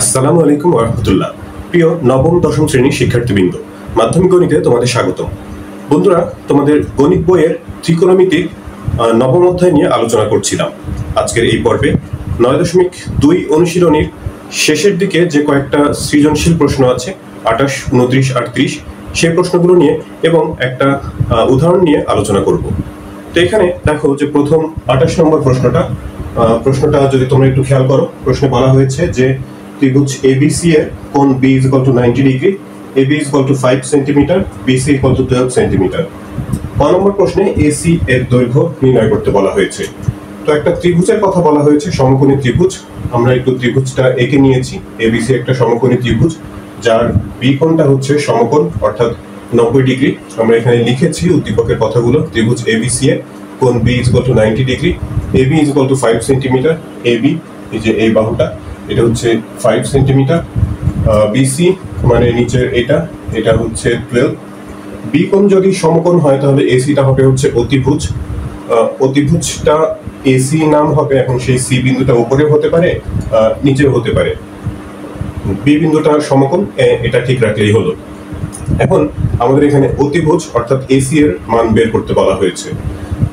আসসালামু আলাইকুম ওয়া রাহমাতুল্লাহ। প্রিয় নবম দশম শ্রেণীর শিক্ষার্থীবৃন্দ, মাধ্যমিক গণিতে তোমাদের স্বাগতম। বন্ধুরা, তোমাদের গণিত বইয়ের ত্রিকোণমিতি নবম অধ্যায় নিয়ে আলোচনা করছিলাম। আজকের এই পর্বে 9.2 অনুশীলনীর শেষের দিকে যে কয়েকটা সৃজনশীল প্রশ্ন আছে 28, 29, 38 সেই প্রশ্নগুলো নিয়ে এবং একটা উদাহরণ নিয়ে আলোচনা করব। তো এখানে দেখো যে প্রথম 28 নম্বর প্রশ্নটা যদি তোমরা একটু খেয়াল করো, প্রশ্নে বলা হয়েছে যে ত্রিভুজ ABC এর কোণ B = 90 degree, AB = 5 centimetre, BC = 12 centimetre. ক নম্বর প্রশ্নে AC এর দৈর্ঘ্য নির্ণয় করতে বলা হয়েছে। তো একটা ত্রিভুজের কথা বলা হয়েছে, সমকোণী ত্রিভুজ। আমরা একটু ত্রিভুজটা এঁকে নিয়েছি। ABC একটা সমকোণী ত্রিভুজ যার B কোণটা হচ্ছে সমকোণ অর্থাৎ 90 ডিগ্রি। আমরা এখানে লিখেছি উদ্দীপকের কথাগুলো। ত্রিভুজ ABC এর কোণ B = 90 degree, AB = 5 centimetre, AB এই যে এই বাহুটা এটা হচ্ছে 5 সেন্টিমিটার, BC মানে নিচের এটা হচ্ছে 12। B কোণ যদি সমকোণ হয় তাহলে ACটা হবে হচ্ছে অতিভুজ। অতিভুজটা AC নাম হবে। এখন সেই C বিন্দুটা উপরেও হতে পারে, নিচেও হতে পারে। B বিন্দুটা সমকোণ, এটা ঠিক রাখলেই হলো। এখন আমাদের এখানে অতিভুজ অর্থাৎ AC এর মান বের করতে বলা হয়েছে।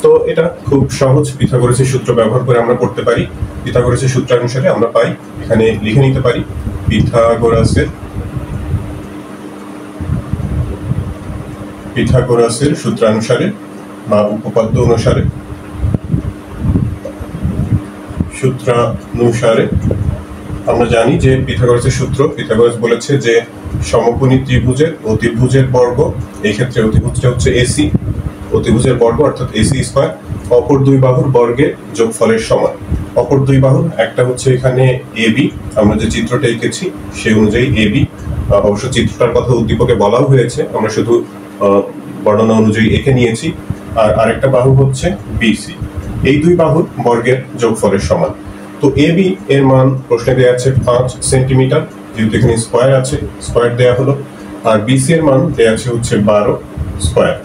তো এটা খুব সহজ, পিথাগোরাসের সূত্র ব্যবহার করে আমরা করতে পারি। পিথাগোরাসের সূত্রানুসারে আমরা পাই, এখানে লিখে নিতে পারি পিথাগোরাসের সূত্রানুসারে বা উপপাদ্য অনুসারে আমরা জানি যে পিথাগোরাসের সূত্র, পিথাগোরাস বলেছে যে সমকোণী ত্রিভুজের অতিভুজের বর্গ, এই ক্ষেত্রে অতিভুজটা হচ্ছে AC, অতিভুজের বর্গ অর্থাৎ AC স্কয়ার অপর দুই বাহুর বর্গের যোগফলের সমান। অপর দুই বাহুর একটা হচ্ছে এখানে AB, আমরা যে চিত্রটা এঁকেছি সেই অনুযায়ী AB, অবশ্য চিত্রটার কথা উদ্দীপকে বলাও হয়েছে, আমরা শুধু বর্ণনা অনুযায়ী এঁকে নিয়েছি। আর আরেকটা বাহু হচ্ছে BC, এই দুই বাহুর বর্গের যোগফলের সমান। তো AB এর মান প্রশ্নে দেওয়া আছে 5 সেন্টিমিটার, যেহেতু এখানে স্কয়ার আছে স্কয়ার দেওয়া হলো। আর BC এর মান দেওয়া আছে হচ্ছে 12 স্কয়ার।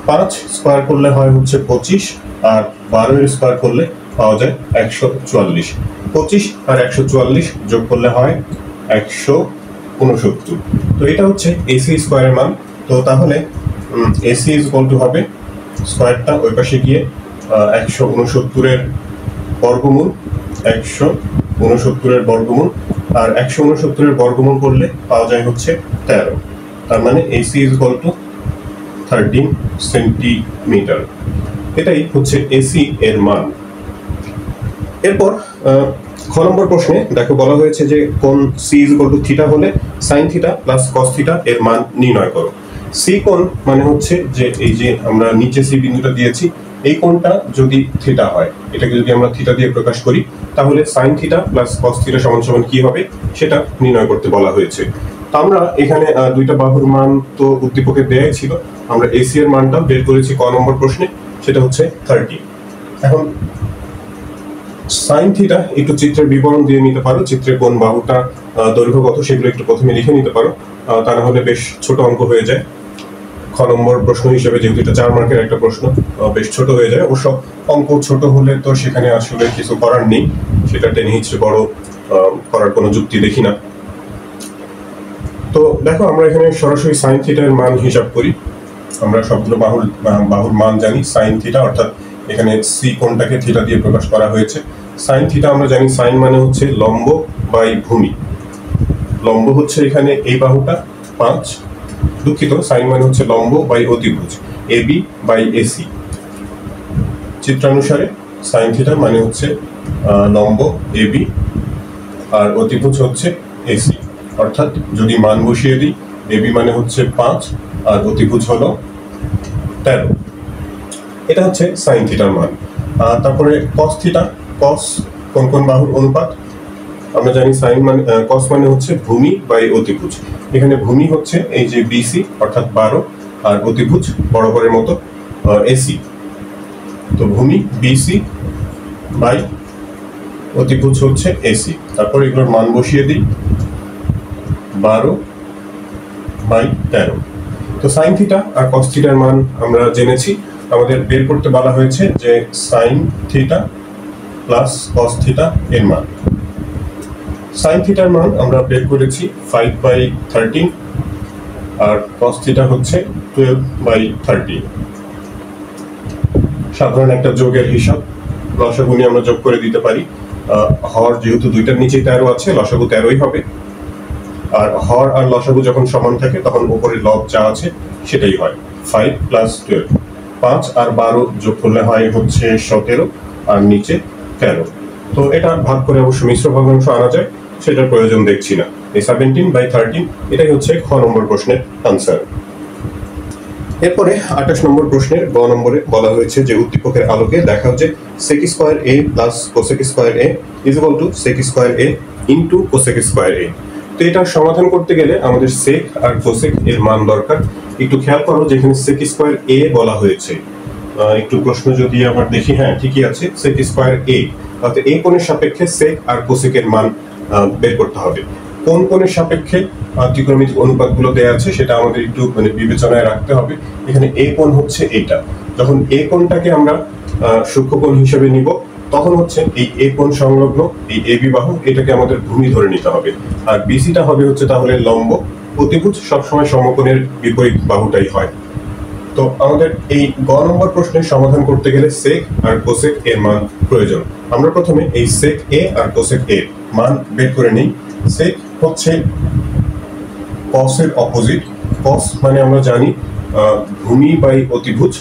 5 স্কয়ার করলে হয় হচ্ছে 25, আর 12 এর স্কয়ার করলে পাওয়া যায় 144। 25 আর 144 যোগ করলে হয় 169। তো এটা হচ্ছে AC স্কয়ারের মান। তো তাহলে AC হবে স্কয়ারটা ওই পাশে গিয়ে 169 এর বর্গমূল, 169 এর বর্গমূল, আর 169 এর বর্গমূল করলে পাওয়া যায় হচ্ছে 13। তার মানে AC 13 সেন্টিমিটার। এটাই হচ্ছে AC এর মান। এরপর খ নম্বর প্রশ্নে দেখো বলা হয়েছে যে কোণ C θ হলে sin θ প্লাস cos θ এর মান নির্ণয় করো। C কোণ মানে হচ্ছে যে এই যে আমরা নিচে C বিন্দুটা দিয়েছি, এই কোণটা যদি θ হয়, এটাকে যদি আমরা θ দিয়ে প্রকাশ করি তাহলে sin θ প্লাস cos θ সমান কি হবে সেটা নির্ণয় করতে বলা হয়েছে। তো আমরা এখানে দুইটা বাহুর মান তো উদ্দীপকে দেয়াই ছিল, আমরা AC এর মানটা বের করেছি ক নম্বর প্রশ্নে, সেটা হচ্ছে 30। এখন sin θ একটু চিত্রের বিবরণ দিয়ে নিতে পারো, চিত্রে কোন বাহুটা দৈর্ঘ্য কত সেগুলো একটু প্রথমে লিখে নিতে পারো, তা না হলে বেশ ছোট অঙ্ক হয়ে যায়। খ নম্বর প্রশ্ন হিসেবে যেহেতু এটা 4 মার্কের একটা প্রশ্ন, বেশ ছোট হয়ে যায়। অবশ্য অঙ্ক ছোট হলে তো সেখানে আসলে কিছু করার নেই, সেটা টেনে হিচড়ে বড় করার কোনো যুক্তি দেখি না। তো দেখো আমরা এখানে সরাসরি sin θ এর মান হিসাব করি। আমরা সবগুলো বাহুর মান জানি। sin θ অর্থাৎ এখানে C কোণটাকে θ দিয়ে প্রকাশ করা হয়েছে। sin θ আমরা জানি, sin মানে হচ্ছে লম্ব বাই ভূমি। লম্ব হচ্ছে এখানে এই বাহুটা 5, দুঃখিত, sin মানে হচ্ছে লম্ব বাই অতিভুজ AB বাই AC। চিত্রানুসারে sin θ মানে হচ্ছে লম্ব AB আর অতিভুজ হচ্ছে AC। অর্থাৎ যদি মান বসিয়ে দিই, AB মানে হচ্ছে 5 আর অতিভুজ হলো 13। এটা হচ্ছে sin θ মান। তারপরে cos θ, cos কোন বাহুর অনুপাত আমরা জানি। sin মানে cos মানে হচ্ছে ভূমি বাই অতিভুজ। এখানে ভূমি হচ্ছে এই যে BC অর্থাৎ 12 আর অতিভুজ বরাবরের মতো AC। তো ভূমি BC বাই অতিভুজ হচ্ছে AC। তারপর এগুলোর মান বসিয়ে দিই, 12 বাই 13। তো sin θ আর cos θ এর মান আমরা জেনেছি। আমাদের বের করতে বলা হয়েছে যে sin θ প্লাস cos θ এর মান। সাইন থিটার মান আমরা বের করেছি 5/13 আর কস থিটা হচ্ছে 12/13। সাধারণ একটা যোগের হিসাব, লসাগু নিয়ে আমরা যোগ করে দিতে পারি। হর যেহেতু দুইটার নিচেই 13 আছে, লসাগু 13ই হবে। আর হর আর লসাগু যখন সমান থাকে তখন উপরে লব যা আছে সেটাই হয়, 5 + 12। 5 আর 12 যোগ করলে হয় হচ্ছে 17 আর নিচে 13। তো এটা ভাগ করে অবশ্য মিশ্র ভগ্নাংশ আনা যায়, সেটার প্রয়োজন দেখছি না। এই 17/13 এটাই হচ্ছে খ নম্বর প্রশ্নের আনসার। এরপরে 28 নম্বর প্রশ্নের গ নম্বরে বলা হয়েছে যে উদ্দীপকের আলোকে দেখাও যে sec square a plus cosec square a is equal two sec square a into cosec square a। তো এটা সমাধান করতে গেলে আমাদের sec আর cosec এর মান দরকার। একটু খেয়াল করো যেখানে sec স্কয়ার a বলা হয়েছে, একটু প্রশ্ন যদি আবার দেখি, হ্যাঁ ঠিকই আছে, sec স্কয়ার a, অর্থাৎ এই কোণের সাপেক্ষে sec আর cosec এর মান বের করতে হবে। কোন কোণের সাপেক্ষে ত্রিকোণমিতিক অনুপাতগুলো দেয়া আছে সেটা আমাদের একটু বিবেচনায় রাখতে হবে। এখানে এ কোণ হচ্ছে এইটা, যখন এ কোণটাকে আমরা সূক্ষ্মকোণ হিসেবে নিব তখন হচ্ছে এই এ কোণ সংলগ্ন এই এবি বাহু এটাকে আমাদের ভূমি ধরে নিতে হবে, আর বিসিটা হবে হচ্ছে তাহলে লম্ব। অতিভুজ সবসময় সমকোণের বিপরীত বাহুটাই হয়। তো আমাদের এই গ নম্বর প্রশ্নের সমাধান করতে গেলে sec আর cosec এর মান প্রয়োজন। আমরা প্রথমে এই sec a আর cosec এর মান বের করে নিই। sec হচ্ছে cos এর অপোজিট, cos মানে আমরা জানি ভূমি বাই অতিভুজ,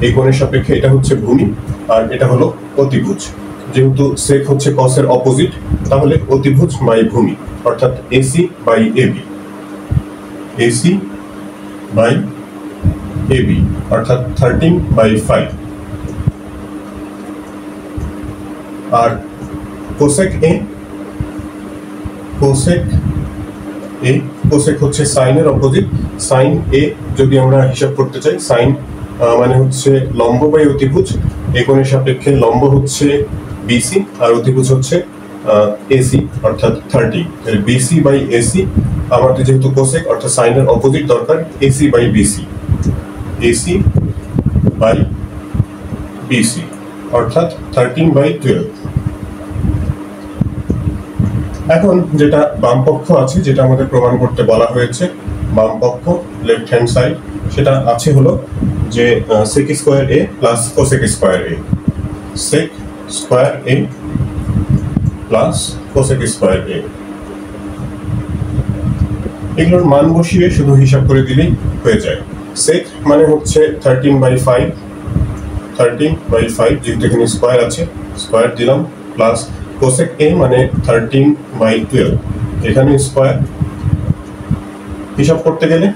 এই কোণের সাপেক্ষে এটা হচ্ছে ভূমি আর এটা হলো অতিভুজ। যেহেতু sec হচ্ছে cos এর অপোজিট, তাহলে অতিভুজ বাই ভূমি অর্থাৎ AC by AB, AC by AB অর্থাৎ 13/5। আর cosec a, cosec হচ্ছে sin এর অপোজিট। sin a যদি আমরা হিসাব করতে চাই, sin মানে হচ্ছে লম্ব বাই অতিভুজ, এই কোণের সাপেক্ষে লম্ব হচ্ছে BC আর অতিভুজ হচ্ছে AC অর্থাৎ 30। তাহলে BC বাই AC, আমাদের যেহেতু cosec অর্থাৎ sin এর অপোজিট দরকার, AC by BC, AC by BC অর্থাৎ 13/12। এখন যেটা বাম পক্ষ আছে, যেটা আমাদের প্রমাণ করতে বলা হয়েছে, বাম পক্ষ লেফট হ্যান্ড সাইড, সেটা আছে হলো যে sec square a plus cosec square a, sec square a plus cosec square a। এগুলোর মান বসিয়ে শুধু হিসাব করে দিলেই হয়ে যায়। sec মানে হচ্ছে 13/5, যেহেতু এখানে স্কয়ার আছে স্কয়ার দিলাম, প্লাস cosec a মানে 13/12, এখানে স্কয়ার। হিসাব করতে গেলে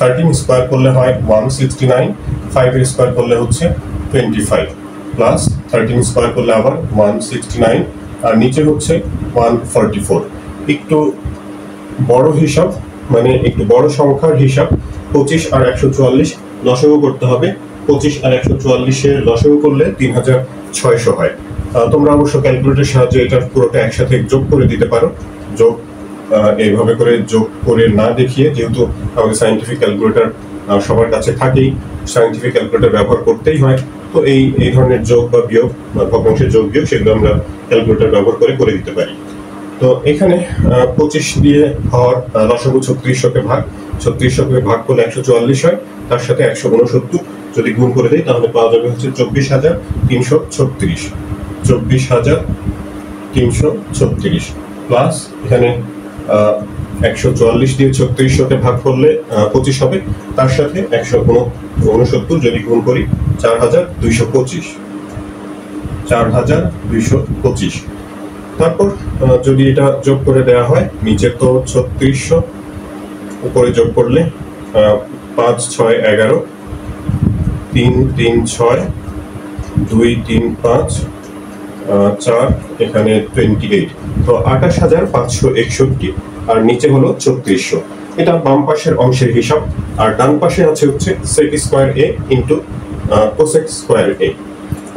13 স্কয়ার করলে হয় 169, 5 এর স্কয়ার করলে হচ্ছে 25, প্লাস 13 স্কয়ার করলে আবার 169 আর নিচে হচ্ছে 144। একটু বড় হিসাব, মানে একটু বড় সংখ্যার হিসাব, 25 আর 144 লসাগু করতে হবে। 25 আর 144 এর লসাগু করলে 3600 হয়। তোমরা অবশ্য ক্যালকুলেটরের সাহায্যে এটা পুরোটা একসাথে যোগ করে দিতে পারো। যোগ এইভাবে করে যোগ করে না দেখিয়ে, যেহেতু আমাদের সায়েন্টিফিক ক্যালকুলেটর সবার কাছে থাকেই, সায়েন্টিফিক ক্যালকুলেটর ব্যবহার করতেই হয়, তো এই ধরনের যোগ বা বিয়োগ, ভগ্নাংশের যোগ বিয়োগ, সেগুলো আমরা ক্যালকুলেটর ব্যবহার করে দিতে পারি। তো এখানে 25 দিয়ে হর লসাগু 3600কে ভাগ, 3600কে ভাগ করলে 144 হয়, তার সাথে 169 যদি গুণ করে দেই তাহলে পাওয়া যাবে হচ্ছে 24,336, 24,336 প্লাস এখানে 144 দিয়ে 3600কে ভাগ করলে 25 হবে, তার সাথে 169 যদি গুণ করি 4225, 4225। তারপর যদি এটা যোগ করে দেওয়া হয়, নিচে তো 3600, উপরে যোগ করলে 5 6 11, 3 3 6, 2 3 5, 4 এখানে 28, তো 28561 আর নিচে হলো 3600। এটা বাম পাশের অংশের হিসাব। আর ডান পাশে আছে হচ্ছে sec square a into cosec square a,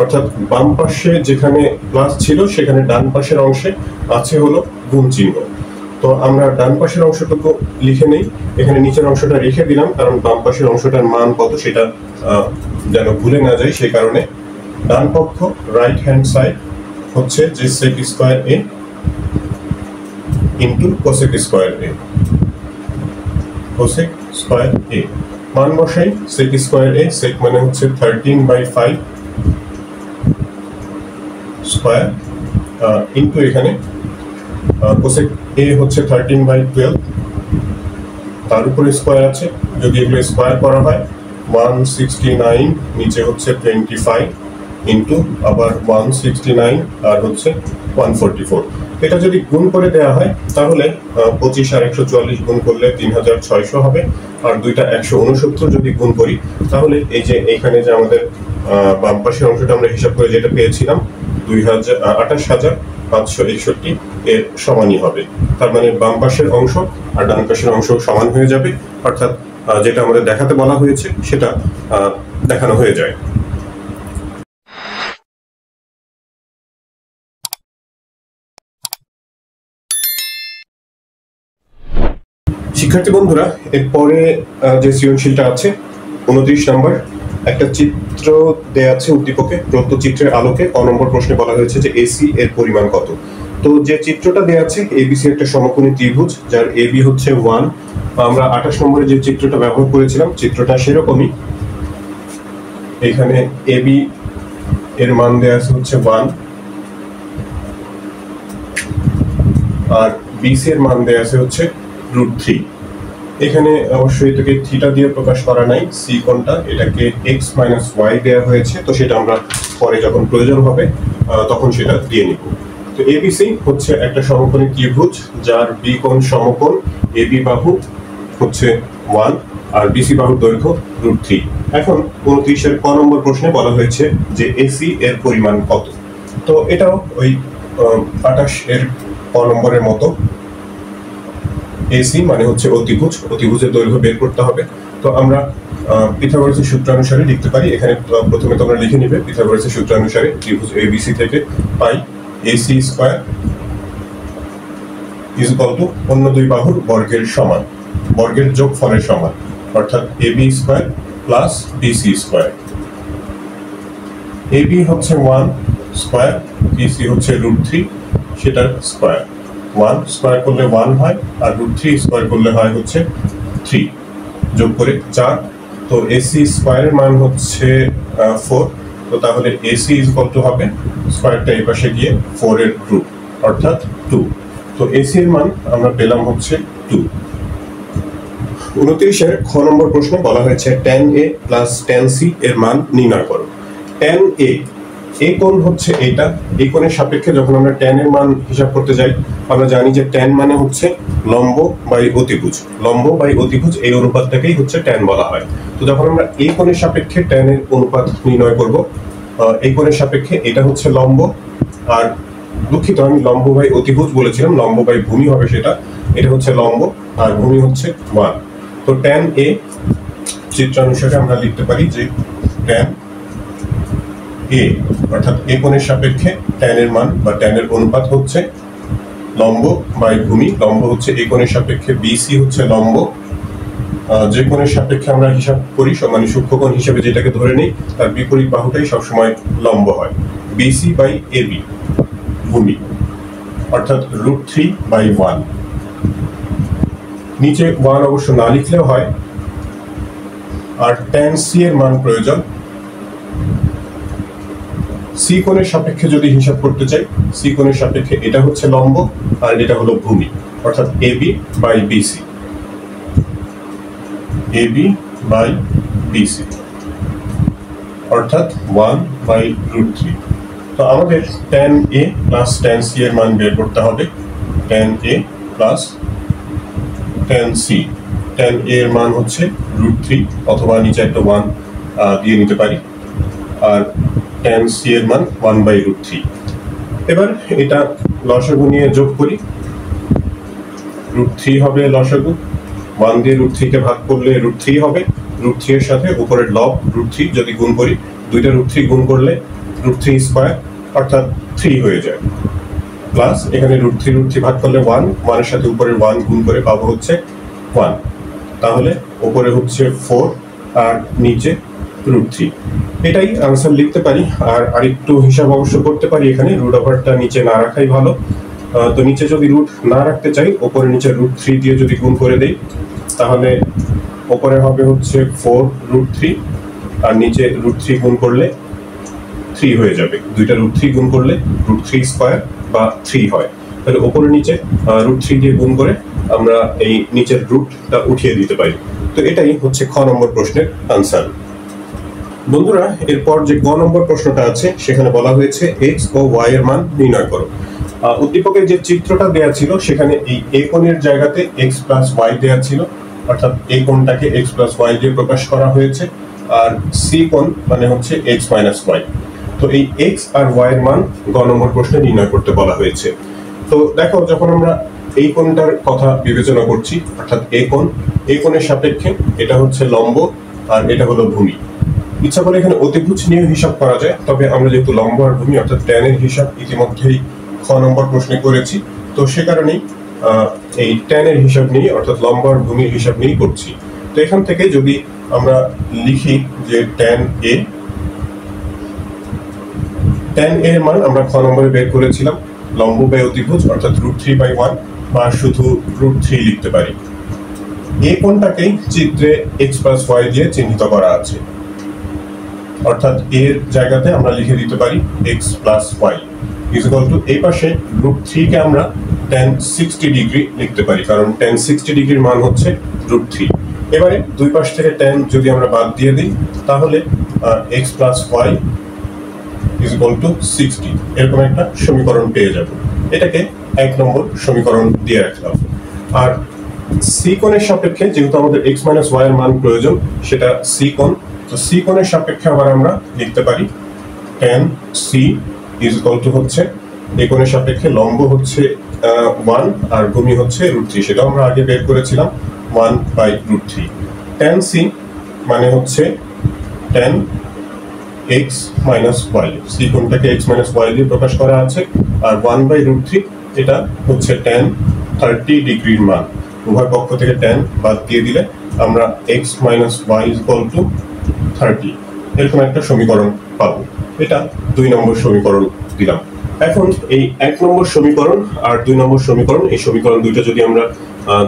অর্থাৎ বাম পাশে যেখানে প্লাস ছিল সেখানে ডান পাশের অংশে আছে হলো গুণ চিহ্ন। তো আমরা ডান পাশের অংশটুকু লিখে নেই, এখানে নিচের অংশটা রেখে দিলাম, কারণ বাম পাশের অংশটার মান কত সেটা যেন ভুলে না যায়, সেই কারণে। ডান পক্ষ রাইট হ্যান্ড সাইড হচ্ছে যে sec square a into cosec square A, cosec square A মান বসাই। সেক স্কোয়ার এ, সেক মানে হচ্ছে 13/5 স্কোয়ার ইন্টু এখানে কোসেক এ হচ্ছে 13/12, তার উপরে স্কোয়ার আছে। যদি এগুলো স্কোয়ার করা হয় 169, নিচে হচ্ছে 25 ইন্টু আবার 169 আর হচ্ছে 144। এটা যদি গুণ করে দেওয়া হয় তাহলে 25 আর 144 গুণ করলে 3600 হবে। আর দুইটা 169 যদি গুণ করি তাহলে এই যে এখানে যে আমাদের বাম পাশের অংশটা আমরা হিসাব করে যেটা পেয়েছিলাম 28,561 এর সমানই হবে। তার মানে বাম পাশের অংশ আর ডান পাশের অংশ সমান হয়ে যাবে, অর্থাৎ যেটা আমাদের দেখাতে বলা হয়েছে সেটা দেখানো হয়ে যায়। শিক্ষার্থী বন্ধুরা, এরপরে যে সৃজনশীলটা আছে 29 নম্বর, একটা চিত্র দেয়া আছে উদ্দীপকে। প্রদত্ত চিত্রের আলোকে ক নম্বর প্রশ্নে বলা হয়েছে যে এসি এর পরিমাণ কত। তো যে চিত্রটা দেয়া আছে এবিসি একটা সমকোণী ত্রিভুজ, যার এবি হচ্ছে 1। আমরা 28 নম্বরে যে চিত্রটা ব্যবহার করেছিলাম চিত্রটা সেরকমই। এখানে এবি এর মান দেয়া আছে হচ্ছে 1 আর বিসি এর মান দেয়া আছে হচ্ছে √3। এখানে অবশ্যই এটাকে থিটা দিয়ে প্রকাশ করা নাই, সি কোণটা এটাকে x - y দেয়া হয়েছে, তো সেটা আমরা পরে যখন প্রয়োজন হবে তখন সেটা দিয়ে নিব। তো এবিসি হচ্ছে একটা সমকোণী ত্রিভুজ যার বি কোণ সমকোণ, এবি বাহু হচ্ছে 1 আর বিসি বাহুর দৈর্ঘ্য √3। এখন 29 এর ক নম্বর প্রশ্নে বলা হয়েছে যে এসি এর পরিমাণ কত। তো এটাও ওই 28 এর ক নম্বরের মতো। এসি মানে হচ্ছে অতিভুজ, অতিভুজের দৈর্ঘ্য বের করতে হবে। তো আমরা পিথাগোরাসের সূত্রানুসারে লিখতে পারি। এখানে প্রথমে তোমরা লিখে নিবে পিথাগোরাসের সূত্রানুসারে ত্রিভুজ এবিসি থেকে পাই AC square is equal to অন্য দুই বাহুর বর্গের সমান, বর্গের যোগফলের সমান, অর্থাৎ AB square plus BC square. AB হচ্ছে 1 স্কয়ার, বিসি হচ্ছে √3, সেটার স্কয়ার। 1 স্কয়ার করলে 1 হয় আর √3 স্কয়ার করলে হয় হচ্ছে 3, যোগ করে 4। তো এসি স্কয়ারের মান হচ্ছে 4। তো তাহলে এসি ইজ ইকুয়াল টু হবে স্কয়ারটা এই পাশে গিয়ে 4 এর রুট, অর্থাৎ 2। তো এসি এর মান আমরা পেলাম হচ্ছে 2। 29 এর খ নম্বর প্রশ্নে বলা হয়েছে tan a plus tan c এর মান নির্ণয় করো। tan a, এই কোণ হচ্ছে এটা, এই কোণের সাপেক্ষে যখন আমরা tan এর মান হিসাব করতে যাই আমরা জানি যে tan মানে হচ্ছে লম্ব বাই অতিভুজ, লম্ব বাই অতিভুজ এই অনুপাতটাকেই হচ্ছে tan বলা হয়। তো যখন আমরা এই কোণের সাপেক্ষে tan এর অনুপাত নির্ণয় করব, এই কোণের সাপেক্ষে এটা হচ্ছে লম্ব, আর দুঃখিত আমি লম্ব বাই অতিভুজ বলেছিলাম, লম্ব বাই ভূমি হবে সেটা, এটা হচ্ছে লম্ব আর ভূমি হচ্ছে 1। তো tan a চিত্রানুসারে আমরা লিখতে পারি যে tan a অর্থাৎ এই কোণের সাপেক্ষে tan এর মান বা tan এর অনুপাত হচ্ছে লম্ব বাই ভূমি। লম্ব হচ্ছে এই কোণের সাপেক্ষে বিসি হচ্ছে লম্ব, যে কোণের সাপেক্ষে আমরা হিসাব করি মানে সূক্ষ্মকোণ হিসেবে যেটাকে ধরে নিই তার বিপরীত বাহুটাই সবসময় লম্ব হয়। বিসি বাই এবি ভূমি, অর্থাৎ √3/1। নিচে 1 অবশ্য না লিখলেও হয়। আর tan c এর মান প্রয়োজন। সি কোণের সাপেক্ষে যদি হিসাব করতে চাই, সি কোণের সাপেক্ষে এটা হচ্ছে লম্ব আর এটা হলো ভূমি, অর্থাৎ AB by BC, AB by BC অর্থাৎ 1/√3। তো আমাদের tan a plus tan c এর মান বের করতে হবে। tan a plus tan c, tan a এর মান হচ্ছে √3 অথবা নিচে একটা 1 দিয়ে নিতে পারি, আর tan c এর মান 1/√3। এবার এটা লসাগু নিয়ে যোগ করি, √3 হবে লসাগু, 1 দিয়ে √3 কে ভাগ করলে √3 হবে, √3 এর সাথে উপরের লব √3 যদি গুণ করি, দুইটা √3 গুণ করলে √3 স্কয়ার অর্থাৎ 3 হয়ে যায়, প্লাস এখানে √3 ভাগ করলে 1, 1 এর সাথে উপরের 1 গুণ করে পাবো হচ্ছে 1। তাহলে উপরে হচ্ছে 4 আর নিচে √3। এটাই আনসার লিখতে পারি। আর আরেকটু হিসাব অবশ্য করতে পারি, এখানে √টা নিচে না রাখাই ভালো। তো নিচে যদি রুট না রাখতে চাই, ওপরে নিচে √3 দিয়ে যদি গুণ করে দেই, তাহলে ওপরে হবে হচ্ছে 4√3, আর নিচে √3 গুণ করলে 3 হয়ে যাবে। দুইটা √3 গুণ করলে √3² বা 3 হয়। তাহলে ওপরে নিচে √3 দিয়ে গুণ করে আমরা এই নিচের রুটটা উঠিয়ে দিতে পারি। তো এটাই হচ্ছে খ নম্বর প্রশ্নের আনসার। বন্ধুরা, এরপর যে গ নম্বর প্রশ্নটা আছে সেখানে বলা হয়েছে x ও y এর মান নির্ণয় করো। উদ্দীপকের যে চিত্রটা দেয়া ছিল সেখানে এই a কোণের জায়গাতে x + y দেয়া ছিল, অর্থাৎ এই কোণটাকে x + y দিয়ে প্রকাশ করা হয়েছে, আর c কোণ মানে হচ্ছে x - y। তো এই x আর y এর মান গ নম্বর প্রশ্নে নির্ণয় করতে বলা হয়েছে। তো দেখো, যখন আমরা এই কোণটার কথা বিবেচনা করছি, অর্থাৎ এই কোণের সাপেক্ষে এটা হচ্ছে লম্ব আর এটা হলো ভূমি। ইচ্ছা করে এখানে অতিভুজ নিয়ে হিসাব করা যায়, তবে আমরা যেহেতু লম্ব আর ভূমি অর্থাৎ ট্যানের হিসাব ইতিমধ্যেই খ নম্বর প্রশ্নে করেছি, তো সে কারণেই এই ট্যানের হিসাব নিয়ে অর্থাৎ লম্ব আর ভূমির হিসাব নিয়ে করছি। তো এখান থেকে যদি আমরা লিখি যে ট্যান এ এর মান আমরা খ নম্বরে বের করেছিলাম লম্ব বাই অতিভুজ অর্থাৎ √3/1, বা শুধু √3 লিখতে পারি। এই কোণটাকেই চিত্রে x + y দিয়ে চিহ্নিত করা আছে, অর্থাৎ এর জায়গাতে আমরা লিখে দিতে পারি x + y এই পাশে √3 কে আমরা tan 60 ডিগ্রি লিখতে পারি, কারণ tan 60 ডিগ্রির মান হচ্ছে √3। এবারে দুই পাশ থেকে tan যদি আমরা বাদ দিয়ে দিই, তাহলে x + y 60 এরকম একটা সমীকরণ পেয়ে যাব। এটাকে 1 নম্বর সমীকরণ দিয়ে রাখলাম। আর c কোণের সাপেক্ষে যেহেতু আমাদের x - y এর মান প্রয়োজন, সেটা c কোণ। তো c কোণের সাপেক্ষে আবার আমরা লিখতে পারি tan c হচ্ছে এই কোণের সাপেক্ষে লম্ব হচ্ছে 1 আর ভূমি হচ্ছে √3, সেটা আমরা আগে বের করেছিলাম 1/√3। tan c মানে হচ্ছে tan x - y, c কোণটাকে x - y দিয়ে প্রকাশ করা আছে, আর 1/√3 এটা হচ্ছে tan 30 ডিগ্রির মান। উভয় পক্ষ থেকে tan বাদ দিয়ে দিলে আমরা x - y 30 এরকম একটা সমীকরণ পাবো। এটা 2 নম্বর সমীকরণ দিলাম। এখন এই 1 নম্বর সমীকরণ আর 2 নম্বর সমীকরণ, এই সমীকরণ দুইটা যদি আমরা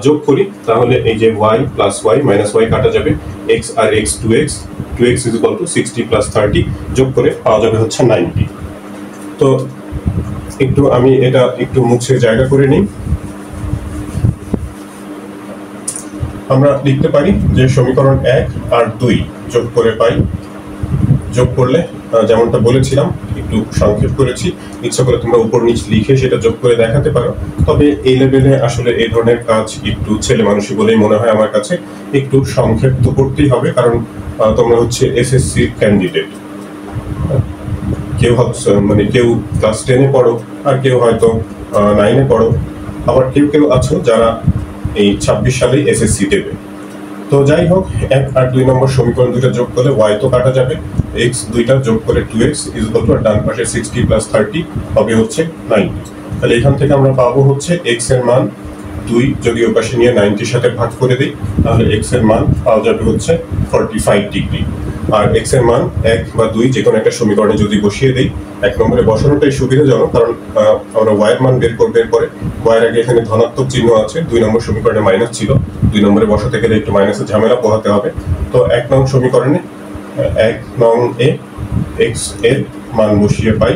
যোগ করি, তাহলে এই যে y + y - y কাটা যাবে, x আর x 2x 60 + 30 যোগ করে পাওয়া যাবে হচ্ছে 90। তো একটু আমি এটা একটু মুছে জায়গা করে নিই। আমরা লিখতে পারি যে সমীকরণ 1 আর 2 যোগ করে পাই, যোগ করলে যেমনটা বলেছিলাম একটু সংক্ষেপ করেছি, ইচ্ছা করে তোমরা উপর নিচ লিখে সেটা যোগ করে দেখাতে পারো। তবে এই লেভেলে আসলে এই ধরনের কাজ একটু ছেলে মানুষই বলেই মনে হয় আমার কাছে, একটু সংক্ষেপ তো করতেই হবে, কারণ তোমরা হচ্ছে এসএসসি ক্যান্ডিডেট। কেউ মানে কেউ ক্লাস 10-এ পড়ো, আর কেউ হয়তো 9-এ পড়ো, আবার কেউ আছো যারা এই 26 সালেই এসএসসি দেবে। তো যাই হোক, 1 আর 2 নম্বর সমীকরণ দুইটা যোগ করলে y তো কাটা যাবে, x দুইটা যোগ করে 2x আর ডান পাশে 60 + 30 হবে হচ্ছে 90। তাহলে এখান থেকে আমরা পাবো হচ্ছে x এর মান 2 যদি ওই পাশে নিয়ে 90-র সাথে ভাগ করে দিই, তাহলে x এর মান পাওয়া যাবে হচ্ছে 45 ডিগ্রি। আর x এর মান 1 বা 2 যে কোনো একটা সমীকরণে যদি বসিয়ে দেই, 1 নম্বরে বসানোটাই সুবিধাজনক, কারণ আমরা y এর মান বের করবে, পরে y এর আগে এখানে ধনাত্মক চিহ্ন আছে, 2 নম্বর সমীকরণে মাইনাস ছিল, 2 নম্বরে বসাতে গেলে একটু মাইনাসের ঝামেলা পোহাতে হবে। তো 1 নং সমীকরণে 1 নং এ x এর মান বসিয়ে পাই,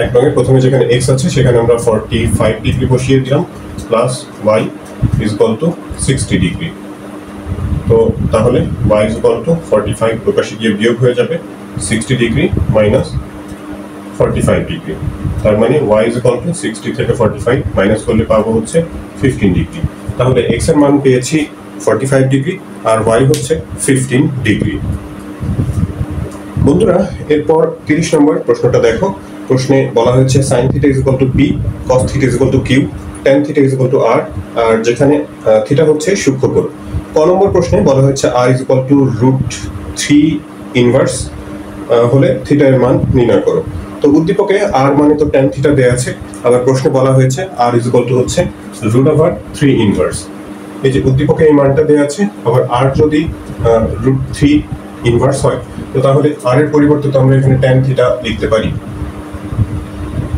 এক নঙে প্রথমে যেখানে x আছে সেখানে আমরা 45 ডিগ্রি বসিয়ে দিলাম, প্লাস y 60 ডিগ্রি। তো তাহলে y 45 প্রকাশে গিয়ে বিয়োগ হয়ে যাবে 60 ডিগ্রি মাইনাস 45 ডিগ্রি। তার মানে y 60 থেকে 45 মাইনাস করলে পাবো হচ্ছে 15 ডিগ্রি। তাহলে x এর মান পেয়েছি 45 ডিগ্রি আর y হচ্ছে 15 ডিগ্রি। বন্ধুরা, এরপর 30 নম্বর প্রশ্নটা দেখো। প্রশ্নে বলা হয়েছে sin θ = p, cos θ = q, tan θ = r, আর যেখানে থিটা হচ্ছে সূক্ষ্মকোণ। ক নম্বর প্রশ্নে বলা হয়েছে r √3 ইনভার্স হলে থিটা এর মান নির্ণয় করো। তো উদ্দীপকে r মানে তো tan θ দেয়া আছে, আবার প্রশ্নে বলা হয়েছে r হচ্ছে √3 ইনভার্স। এই যে উদ্দীপকে এই মানটা দেয়া আছে, আবার r যদি √3 ইনভার্স হয়, তো তাহলে আর এর পরিবর্তে তো আমরা এখানে ট্যান থিটা লিখতে পারি,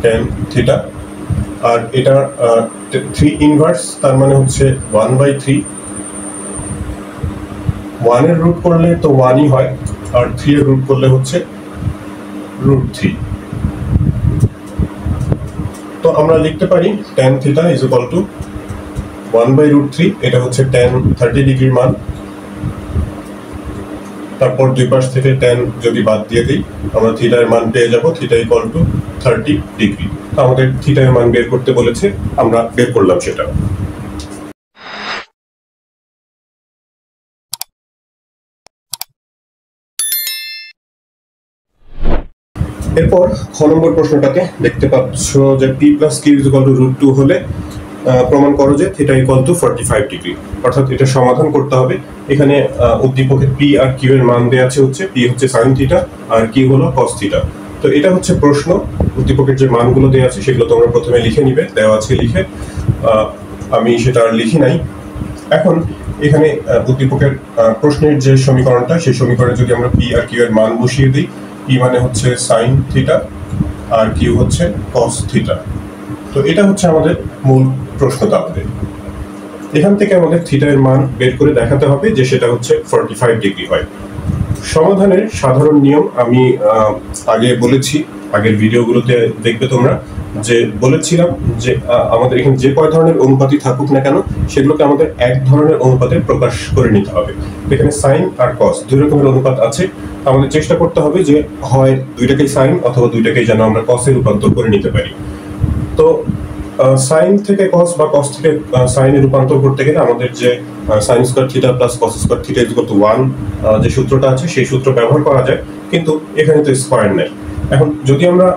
ট্যান থিটা। আর এটা 3 ইনভার্স, তার মানে হচ্ছে 1/3। 1 এর রুট করলে তো 1ই হয়, আর 3 এর রুট করলে হচ্ছে √3। তো আমরা লিখতে পারি tan theta is equal to 1/√3, এটা হচ্ছে tan 30 ডিগ্রির মান। তারপর দুই পাশ থেকে tan যদি বাদ দিয়ে দিই, আমরা থিটার মান পেয়ে যাব, থিটা ইকুয়াল টু 30 ডিগ্রি। তো আমাদের থিটার মান বের করতে বলেছে, আমরা বের করলাম সেটা। এরপর খ নম্বর প্রশ্নটাতে দেখতে পাচ্ছ যে p + q = √2 হলে প্রমাণ করো যে থিটা ইকুয়াল টু 45 ডিগ্রি। অর্থাৎ এটা সমাধান করতে হবে। এখানে উদ্দীপকের p আর q এর মান দেওয়া আছে, হচ্ছে p হচ্ছে sin থিটা আর q হলো cos থিটা। তো এটা হচ্ছে প্রশ্ন, উদ্দীপকের যে মানগুলো দেওয়া আছে সেগুলো তোমরা প্রথমে লিখে নিবে, দেওয়া আছে লিখে। আমি সেটা আর লিখি নাই। এখন এখানে উদ্দীপকের প্রশ্নের যে সমীকরণটা, সেই সমীকরণে যদি আমরা p আর q এর মান বসিয়ে দিই, p মানে হচ্ছে sin থিটা আর q হচ্ছে cos থিটা। তো এটা হচ্ছে আমাদের মূল প্রশ্ন। তাহলে এখান থেকে আমাদের থিটা এর মান বের করে দেখাতে হবে যে সেটা হচ্ছে 45 ডিগ্রি হয়। সমাধানের সাধারণ নিয়ম আমি আগে বলেছি, আগের ভিডিওগুলোতে দেখবে তোমরা, যে বলেছিলাম যে আমাদের এখানে যে কয় ধরনের অনুপাতই থাকুক না কেন, সেগুলোকে আমাদের এক ধরনের অনুপাতে প্রকাশ করে নিতে হবে। এখানে সাইন আর কস দুই রকমের অনুপাত আছে, আমাদের চেষ্টা করতে হবে যে হয় দুইটাকেই সাইন অথবা দুইটাকেই যেন আমরা কসে রূপান্তর করে নিতে পারি। তো সাইন থেকে কস বা কস থেকে সাইনে রূপান্তর করতে গেলে আমাদের যে sine square theta plus cos square theta equal to 1 যে সূত্রটা আছে, সেই সূত্র ব্যবহার করা যায়, কিন্তু এখানে তো স্কয়ার নেই। এখন যদি আমরা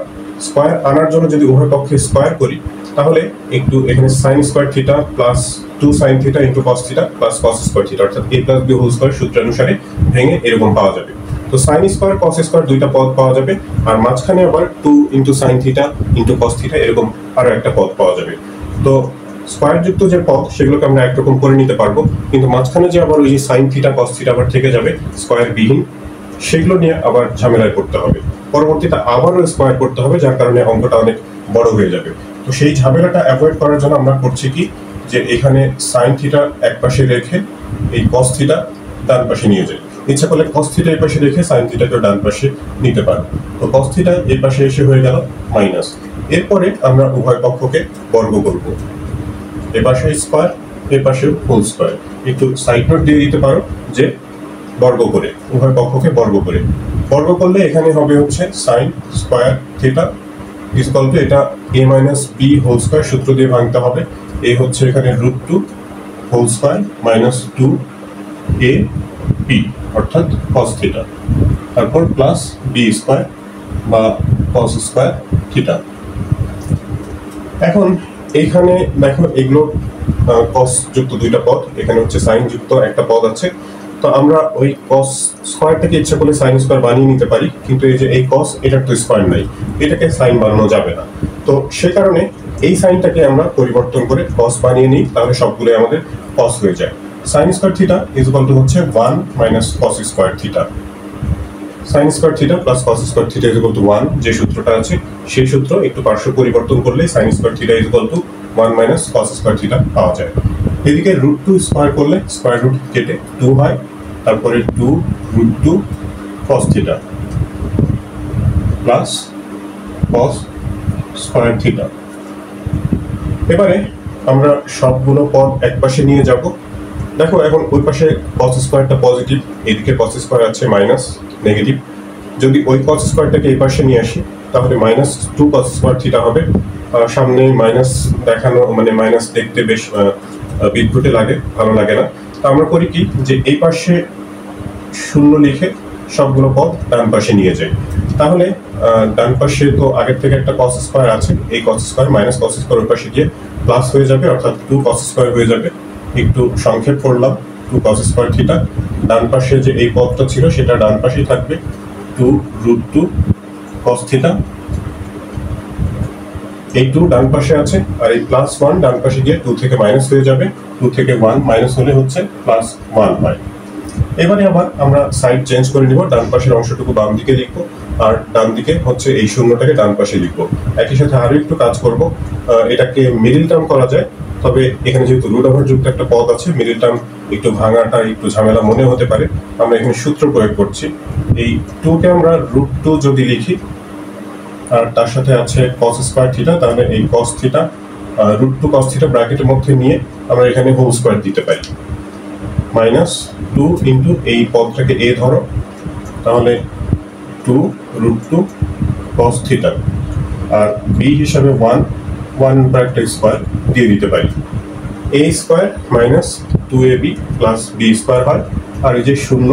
স্কয়ার আনার জন্য যদি উভয় পক্ষে স্কয়ার করি, তাহলে একটু এখানে sine square theta plus 2 sine theta into cos theta plus cos square theta অর্থাৎ a + b হোল স্কয়ার সূত্রানুসারে ভেঙে এরকম পাওয়া যাবে। তো সাইন স্কয়ার কস স্কয়ার দুইটা পদ পাওয়া যাবে, আর মাঝখানে আবার 2 into sine theta into cos theta এরকম আরো একটা পদ পাওয়া যাবে। তো স্কয়ার যুক্ত যে পদ সেগুলোকে আমরা একরকম করে নিতে পারবো, কিন্তু মাঝখানে যে আবার ওই যে সাইন থিটা কস থিটা আবার থেকে যাবে স্কয়ার বিহীন, সেগুলো নিয়ে আবার ঝামেলায় পড়তে হবে। পরবর্তীতে আবারও স্কয়ার করতে হবে, যার কারণে অঙ্কটা অনেক বড় হয়ে যাবে। তো সেই ঝামেলাটা অ্যাভয়েড করার জন্য আমরা করছি কি, যে এখানে সাইন থিটা এক পাশে রেখে এই কস থিটা ডান পাশে নিয়ে যাই। ইচ্ছা করলে কস থিটা এই পাশে রেখে সাইন থিটাকে ডান পাশে নিতে পারো। তো কস থিটা এই পাশে এসে হয়ে গেল মাইনাস। এরপরে আমরা উভয় পক্ষকে বর্গ করব, এ পাশে স্কয়ার এ পাশে হোল স্কয়ার। একটু সাইড নোট দিয়ে দিতে পারো যে বর্গ করে, উভয় পক্ষকে বর্গ করে। বর্গ করলে এখানে হবে হচ্ছে sine square theta equal to, এটা a - b হোল স্কয়ার সূত্র দিয়ে ভাঙতে হবে। a হচ্ছে এখানে √2 হোল স্কয়ার মাইনাস 2ab অর্থাৎ cos থিটা, তারপর প্লাস b স্কয়ার বা cos স্কয়ার থিটা। এখন এইখানে দেখো এগুলো cos যুক্ত দুইটা পদ, এখানে হচ্ছে সাইন যুক্ত একটা পদ আছে। তো আমরা ওই cos স্কয়ারটাকে ইচ্ছা করলে সাইন স্কয়ার বানিয়ে নিতে পারি, কিন্তু এই যে এই cos এটার তো স্কয়ার নাই, এটাকে সাইন বানানো যাবে না। তো সেই কারণে এই সাইনটাকে আমরা পরিবর্তন করে cos বানিয়ে নিই, তাহলে সবগুলো আমাদের cos হয়ে যায়। Sine square theta is equal two হচ্ছে 1 minus cos square theta. Sine square theta plus cos square theta is equal two 1 যে সূত্রটা আছে, সেই সূত্র একটু পার্শ্ব পরিবর্তন করলে sine square theta is equal two 1 minus cos square theta পাওয়া যায়। এদিকে √2 স্কয়ার করলে স্কয়ার রুট কেটে 2 হয়, তারপরে 2 √2 cos theta plus cos square theta. এবারে আমরা সবগুলো পদ এক পাশে নিয়ে যাব। দেখো এখন ওই পাশে cos স্কয়ারটা পজিটিভ, এদিকে cos স্কয়ার আছে মাইনাস নেগেটিভ। যদি ওই cos স্কয়ারটাকে এই পাশে নিয়ে আসি, তাহলে মাইনাস 2 cos স্কয়ার থিটা হবে। সামনে মাইনাস দেখানো মানে মাইনাস দেখতে বেশ বিদ্যুটে লাগে, ভালো লাগে না। তো আমরা করি কি, যে এই পাশে শূন্য লিখে সবগুলো পদ ডান পাশে নিয়ে যাই। তাহলে ডান পাশে তো আগের থেকে একটা cos স্কয়ার আছে, এই cos square minus cos square ওই পাশে গিয়ে প্লাস হয়ে যাবে, অর্থাৎ 2 cos স্কয়ার হয়ে যাবে। একটু সংক্ষেপ করলাম, 2 cos স্কয়ার থিটা। ডান পাশে যে এই পদটা ছিল সেটা ডান পাশেই থাকবে, 2 √2 cos থিটা। এই 2 ডান পাশে আছে, আর এই প্লাস 1 ডান পাশে গিয়ে 2 থেকে মাইনাস হয়ে যাবে। 2 থেকে 1 মাইনাস হলে হচ্ছে প্লাস 1 হয়। এবারে আবার আমরা সাইড চেঞ্জ করে নিব, ডান পাশের অংশটুকু বাম দিকে লিখবো আর ডান দিকে হচ্ছে এই শূন্যটাকে ডান পাশে লিখবো। একই সাথে আরো একটু কাজ করব, এটাকে মিডল টার্ম করা যায়, তবে এখানে যেহেতু রুট ওভার যুক্ত একটা পদ আছে, মিডল টার্ম একটু ভাঙাটা একটু ঝামেলা মনে হতে পারে। আমরা এখানে সূত্র প্রয়োগ করছি, এই 2 কে আমরা √2 যদি লিখি আর তার সাথে আছে cos স্কয়ার থিটা, তাহলে এই cos থিটা √2 cos থিটা ব্র্যাকেটের মধ্যে নিয়ে আমরা এখানে হোল স্কয়ার দিতে পারি। -2 ইনটু এই পদটাকে a ধরো, তাহলে 2 √2 cos থিটা আর b হিসাবে 1 ব্র্যাকেট স্কয়ার দিয়ে দিতে পারি। a square -2ab plus b square হয়, আর এই যে শূন্য,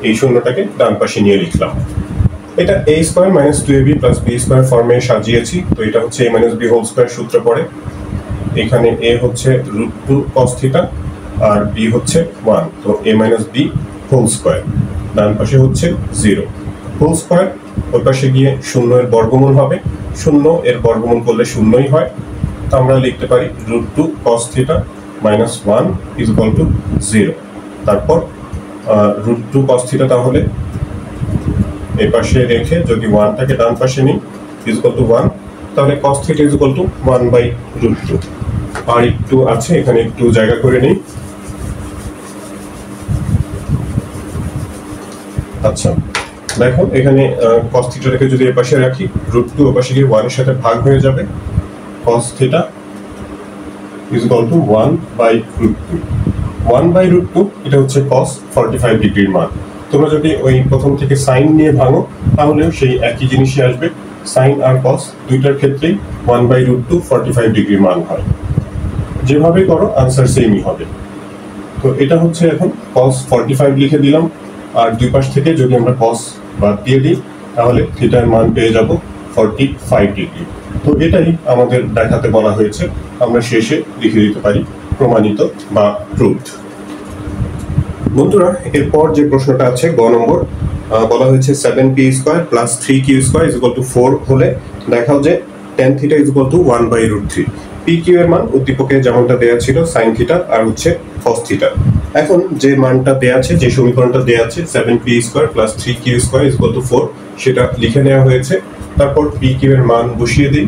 এই শূন্যটাকে ডান পাশে নিয়ে লিখলাম। এটা a square -2ab plus b square ফর্মে সাজিয়েছি, তো এটা হচ্ছে a - b হোল স্কয়ার সূত্র পড়ে। এখানে a হচ্ছে √2 cos থিটা আর b হচ্ছে 1, তো a - b হোল স্কয়ার, ডান পাশে হচ্ছে 0 হোল স্কয়ার, ওই পাশে গিয়ে 0 এর বর্গমূল হবে, 0 এর বর্গমূল করলে 0ই হয়, তো আমরা লিখতে পারি √2 cos থিটা -1 = 0। তারপর √2 cos থিটা তাহলে এই পাশে রেখে যদি 1টাকে ডান পাশে নিই =1, তাহলে cos থিটা =1/√2। আর একটু আছে, এখানে একটু জায়গা করে নিই। আচ্ছা দেখো, এখানে cos থিটাটাকে যদি এই পাশে রাখি, √2 ওই পাশে গিয়ে 1 এর সাথে ভাগ হয়ে যাবে, cos থিটা = 1/√2। 1/√2 এটা হচ্ছে cos 45 ডিগ্রির মান। তোমরা যদি ওই প্রথম থেকে সাইন নিয়ে ভাঙো তাহলেও সেই একই জিনিসই আসবে, সাইন আর cos দুইটার ক্ষেত্রেই 1/√2 45 ডিগ্রির মান হয়। যেভাবে করো আনসার সেমই হবে। তো এটা হচ্ছে এখন cos 45 লিখে দিলাম, আর দুই পাশ থেকে যদি আমরা cos বাদ দিয়ে দিই তাহলে থিটার মান পেয়ে যাব 45 ডিগ্রি। তো এটাই আমাদের দেখাতে বলা হয়েছে, আমরা শেষে লিখে দিতে পারি প্রমাণিত বা প্রুভড। বন্ধুরা, এরপর যে প্রশ্নটা আছে গ নম্বর, বলা হয়েছে 7p² + 3q² = 4 হলে দেখাও যে tan θ = 1/√3। pq এর মান উদ্দীপকে যেমনটা দেয়া ছিল sin θ আর হচ্ছে cos θ। এখন যে মানটা দেয়া আছে, যে সমীকরণটা দেয়া আছে 7p² + 3q² = 4, সেটা লিখে নেওয়া হয়েছে। তারপর pq এর মান বসিয়ে দিই।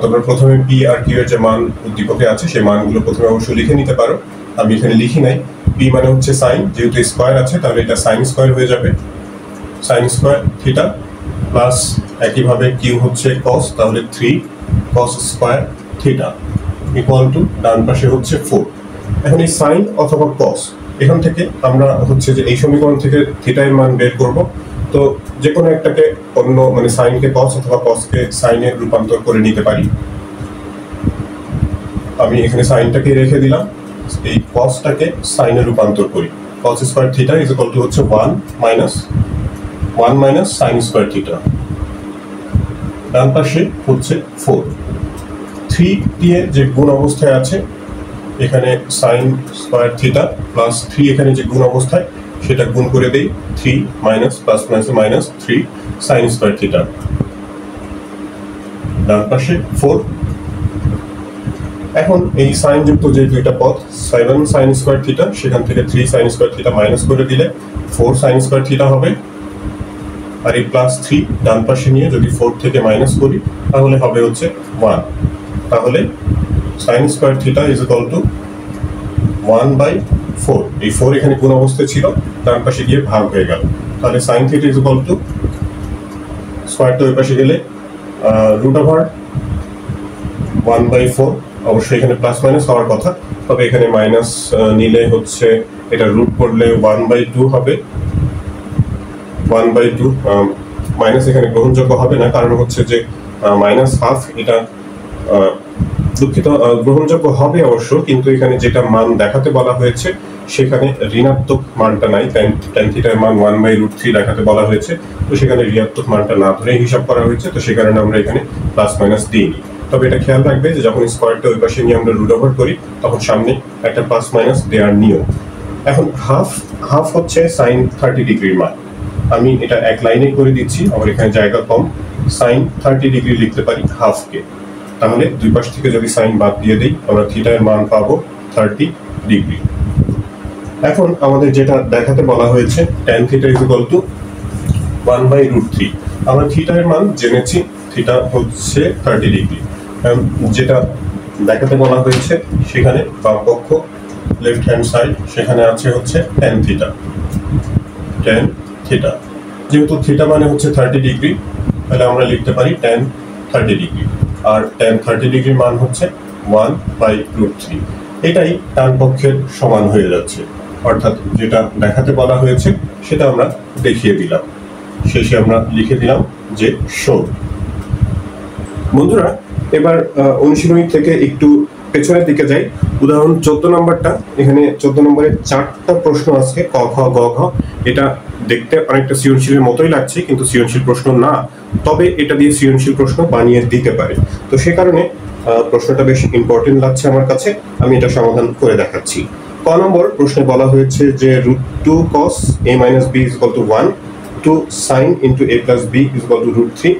তোমরা প্রথমে p আর q এর যে মান উদ্দীপকে আছে সেই মানগুলো প্রথমে অবশ্যই লিখে নিতে পারো, আমি এখানে লিখি নাই। p মানে হচ্ছে সাইন, যেহেতু স্কয়ার আছে তাহলে এটা সাইন স্কয়ার হয়ে যাবে, সাইন স্কয়ার থিটা, প্লাস একইভাবে q হচ্ছে cos, তাহলে 3 cos স্কয়ার থিটা = ডান পাশে হচ্ছে 4। এখন এই সাইন অথবা cos, এখান থেকে আমরা হচ্ছে যে এই সমীকরণ থেকে থিটা এর মান বের করব। তো যে কোনো একটাকে অন্য, মানে সাইনকে cos অথবা cosকে সাইনে রূপান্তর করে নিতে পারি। আমি এখানে সাইনটাকে রেখে দিলাম, এই cosটাকে সাইনে রূপান্তর করি। cos স্কয়ার থিটা = হচ্ছে 1 - sin স্কয়ার থিটা, ডান পাশে হচ্ছে 4। 3 দিয়ে যে গুণ অবস্থায় আছে, এখানে sin স্কয়ার থিটা প্লাস 3 এখানে যে গুণ অবস্থায়, সেটা গুণ করে দেই, 3 - -3 sin স্কয়ার থিটা, ডান পাশে 4। এখন এই সাইন যুক্ত যে দুইটা পদ 7 sin স্কয়ার থিটা, সেখান থেকে 3 sin স্কয়ার থিটা মাইনাস করে দিলে 4 sin স্কয়ার থিটা হবে, আর এই +3 ডান পাশে নিয়ে যদি 4 থেকে মাইনাস করি তাহলে হবে হচ্ছে 1। তাহলে sin স্কয়ার থিটা = 1/4। এই 4 এখানে কোন অবস্থায় ছিল, ডান পাশে গিয়ে ভাগ হয়ে গেল, তাহলে sin থিটা = স্কয়ারটা ওই পাশে গেলে √1/4। অবশ্যই এখানে প্লাস মাইনাস হওয়ার কথা, তবে এখানে মাইনাস নিলে হচ্ছে এটা রুট করলে 1/2 হবে। 1/2 মাইনাস এখানে গ্রহণযোগ্য হবে না, কারণ হচ্ছে যে -1/2 এটা দুঃখিত, গ্রহণযোগ্য হবে অবশ্য, কিন্তু এখানে যেটা মান দেখাতে বলা হয়েছে সেখানে ঋণাত্মক মানটা নাই, tan θ এর মান 1/√3 দেখাতে বলা হয়েছে, তো সেখানে ঋণাত্মক মানটা না ধরে হিসাব করা হয়েছে, তো সেই কারণে আমরা এখানে প্লাস মাইনাস দিইনি। তবে এটা খেয়াল রাখবে যে যখন স্কয়ারটা ওই পাশে নিয়ে আমরা রুট ওভার করি তখন সামনে একটা প্লাস মাইনাস দেওয়ার নিয়ম। এখন হাফ হচ্ছে sin 30 ডিগ্রির মান, আমি এটা এক লাইনে করে দিচ্ছি, আমার এখানে জায়গা কম, sin 30 ডিগ্রি লিখতে পারি হাফকে। তাহলে দুই পাশ থেকে যদি সাইন বাদ দিয়ে দিই আমরা থিটা এর মান পাবো 30 ডিগ্রি। এখন আমাদের যেটা দেখাতে বলা হয়েছে tan theta is equal to 1/√3। আমরা থিটা এর মান জেনেছি, থিটা হচ্ছে 30 ডিগ্রি। যেটা দেখাতে বলা হয়েছে সেখানে বাম পক্ষ লেফট হ্যান্ড সাইড সেখানে আছে হচ্ছে tan থিটা। tan থিটা যেহেতু থিটা মানে হচ্ছে 30 ডিগ্রি, তাহলে আমরা লিখতে পারি tan 30 ডিগ্রি। আর tan 30 ডিগ্রির মান হচ্ছে 1/√3। এটাই ডান পক্ষের সমান হয়ে যাচ্ছে, অর্থাৎ যেটা দেখাতে বলা হয়েছে সেটা আমরা দেখিয়ে দিলাম। শেষে আমরা লিখে দিলাম যে শো। বন্ধুরা, এবার অনুশীলনী থেকে একটু পেছনের দিকে যাই। উদাহরণ 14 নম্বরটা, এখানে 14 নম্বরের 4টা প্রশ্ন আছে, ক খ গ ঘ। এটা দেখতে অনেকটা সৃজনশীলের মতোই লাগছে, কিন্তু সৃজনশীল প্রশ্ন না, তবে এটা দিয়ে সৃজনশীল প্রশ্ন বানিয়ে দিতে পারে। তো সে কারণে প্রশ্নটা বেশ ইম্পর্টেন্ট লাগছে আমার কাছে, আমি এটা সমাধান করে দেখাচ্ছি। ক নম্বর প্রশ্নে বলা হয়েছে যে √2 cos a - b = 1 to sin into a plus b = √3,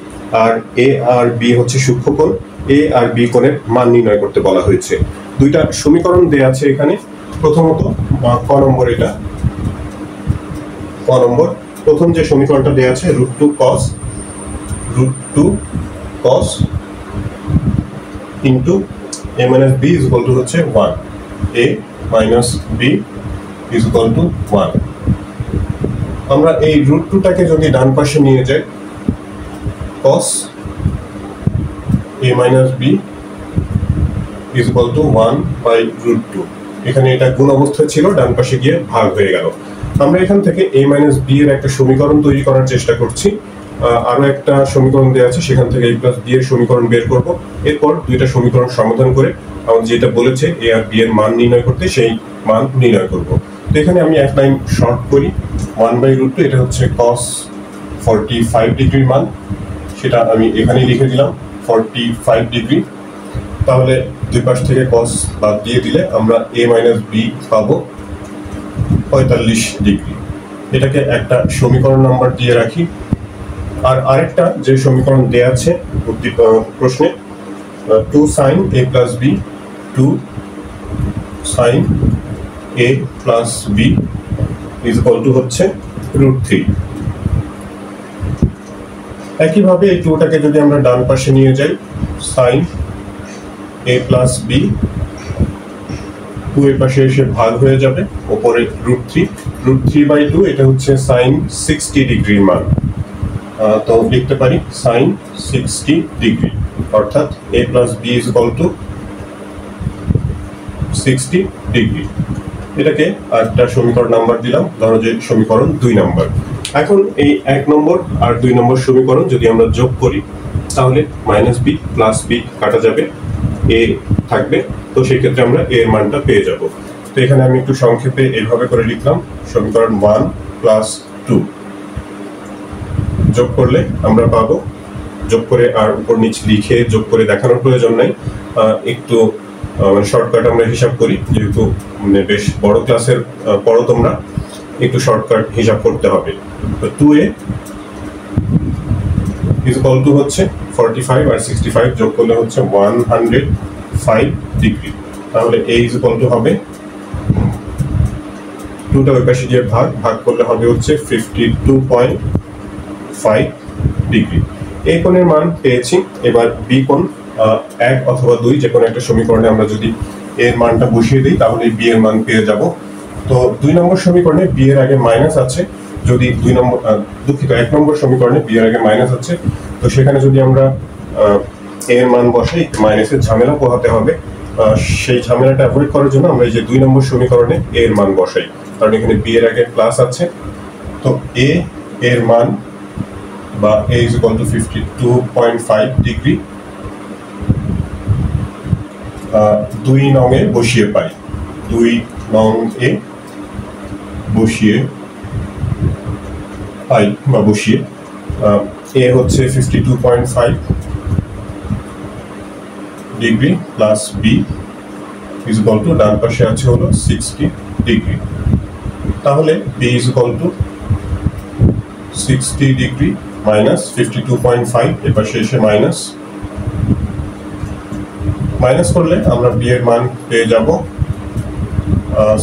R a R b হচ্ছে সূক্ষ্মকোণ, a আর b কোণের মান নির্ণয় করতে বলা হয়েছে। দুইটা সমীকরণ দেয়া আছে এখানে। প্রথমত ক নম্বর, এটা ক নম্বর প্রথম যে সমীকরণটা দেয়া আছে √2 cos into a - b = হচ্ছে 1, a - b = 1। আমরা এই √2টাকে যদি ডান পাশে নিয়ে যাই, cos a - b = 1/√2। এখানে এটা গুণ অবস্থায় ছিল, ডান পাশে গিয়ে ভাগ হয়ে গেল। আমরা এখান থেকে a - b এর একটা সমীকরণ তৈরি করার চেষ্টা করছি। আরো একটা সমীকরণ দেওয়া আছে, সেখান থেকে a + b এর সমীকরণ বের করব। এরপর দুইটা সমীকরণ সমাধান করে আমাদের যেটা বলেছে a আর b এর মান নির্ণয় করতে, সেই মান নির্ণয় করব। তো এখানে আমি এক লাইন শর্ট করি। 1/√2 এটা হচ্ছে cos 45 ডিগ্রির মান, সেটা আমি এখানে লিখে দিলাম 45 ডিগ্রি। তাহলে দুই পাশ থেকে cos বাদ দিয়ে দিলে আমরা a - b পাবো 45 ডিগ্রি। এটাকে একটা সমীকরণ নাম্বার দিয়ে রাখি। আর আরেকটা যে সমীকরণ দেয়া আছে প্রশ্নে, 2 sin a + b 2 sin a + b = হচ্ছে √3। একইভাবে এই 2টাকে যদি আমরা ডান পাশে নিয়ে যাই, sin a + b 2 এর পাশে এসে ভাগ হয়ে যাবে, উপরে √3, √3/2 এটা হচ্ছে sin 60 ডিগ্রির মান। তো লিখতে পারি sin 60 ডিগ্রি, অর্থাৎ a + b = 60 ডিগ্রি। এটাকে আরেকটা সমীকরণ নাম্বার দিলাম, ধরো যে সমীকরণ 2 নম্বর। এখন এই 1 নম্বর আর 2 নম্বর সমীকরণ যদি আমরা যোগ করি, তাহলে -b + b কাটা যাবে, a থাকবে। তো সেই ক্ষেত্রে আমরা a এর মানটা পেয়ে যাব। তো এখানে আমি একটু সংক্ষেপে এইভাবে করে লিখলাম, সমীকরণ 1 + 2 যোগ করলে আমরা পাবো, যোগ করে আর উপর নিচ লিখে যোগ করে দেখানোর প্রয়োজন নাই, একটু শর্টকাট আমরা হিসাব করি, যেহেতু বেশ বড় ক্লাসের পড়ো তোমরা, একটু শর্টকাট হিসাব করতে হবে। তো 2a = হচ্ছে 45 আর 65 যোগ করলে হচ্ছে 105 ডিগ্রি। তাহলে a = হবে 2টা ওই পাশে গিয়ে ভাগ করলে হবে হচ্ছে 52.5 ডিগ্রি। এই কোণের মান পেয়েছি। এবার b কোণ 1 অথবা 2 যে কোনো একটা সমীকরণে আমরা যদি এর মানটা বসিয়ে দিই, তাহলে b এর মান পেয়ে যাব। তো 2 নম্বর সমীকরণে b এর আগে মাইনাস আছে, যদি 1 নম্বর সমীকরণে b এর আগে মাইনাস আছে, তো সেখানে যদি আমরা এর মান বসাই, মাইনাসের ঝামেলা পোহাতে হবে। সেই ঝামেলাটা অ্যাভয়েড করার জন্য আমরা এই যে 2 নম্বর সমীকরণে এর মান বসাই, কারণ এখানে b এর আগে প্লাস আছে। তো a এর মান বা a = 52.5 ডিগ্রি 2 নং এ বসিয়ে পাই। 2 নং এ বসিয়ে পাই বা বসিয়ে a হচ্ছে 52.5 ডিগ্রি প্লাস b = ডান পাশে আছে হলো 60 ডিগ্রি। তাহলে b = 60 ডিগ্রি মাইনাস 52.5, এবার শেষে মাইনাস করলে আমরা b এর মান পেয়ে যাব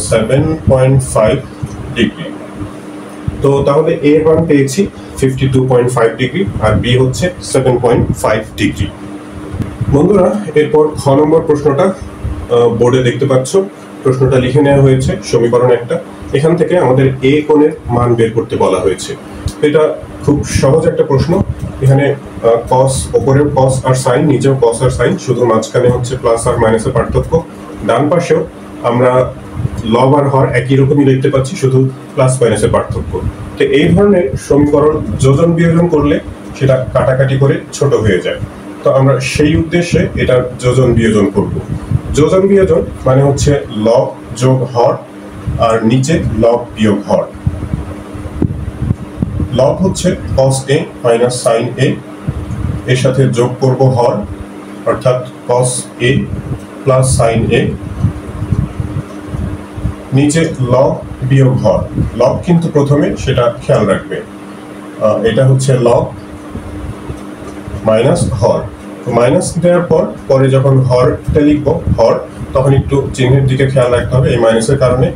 7.5 ডিগ্রি। তো তাহলে এ এর মান পেয়েছি 52.5 ডিগ্রি আর বি হচ্ছে 7.5 ডিগ্রি। বন্ধুরা, এরপর খ নম্বর প্রশ্নটা বোর্ডে দেখতে পাচ্ছ। প্রশ্নটা লিখে নেওয়া হয়েছে সমীকরণ একটা। এখান থেকে আমাদের এ কোণের মান বের করতে বলা হয়েছে। এটা খুব সহজ একটা প্রশ্ন। এখানে কস, ওপরেও কস আর সাইন, নিচেও কস আর সাইন, শুধু মাঝখানে হচ্ছে প্লাস আর মাইনাসের পার্থক্য। ডান পাশেও আমরা লব আর হর একই রকমই দেখতে পাচ্ছি, শুধু প্লাস মাইনাসের পার্থক্য। তো এই ধরনের সমীকরণ যোজন বিয়োজন করলে সেটা কাটাকাটি করে ছোট হয়ে যায়। তো আমরা সেই উদ্দেশ্যে এটা যোজন বিয়োজন করব। যোজন বিয়োজন মানে হচ্ছে লব যোগ হর আর নিচে লব বিয়োগ হর। লব হচ্ছে cos a minus sin a, এর সাথে যোগ করব হর অর্থাৎ cos a plus sin a, নিচে লব বিয়োগ হর। লব কিন্তু প্রথমে, সেটা খেয়াল রাখবে। এটা হচ্ছে লব মাইনাস হর। মাইনাস দেওয়ার পর পরে যখন হরটা লিখবো হর, তখন একটু চিহ্নের দিকে খেয়াল রাখতে হবে। এই মাইনাসের কারণে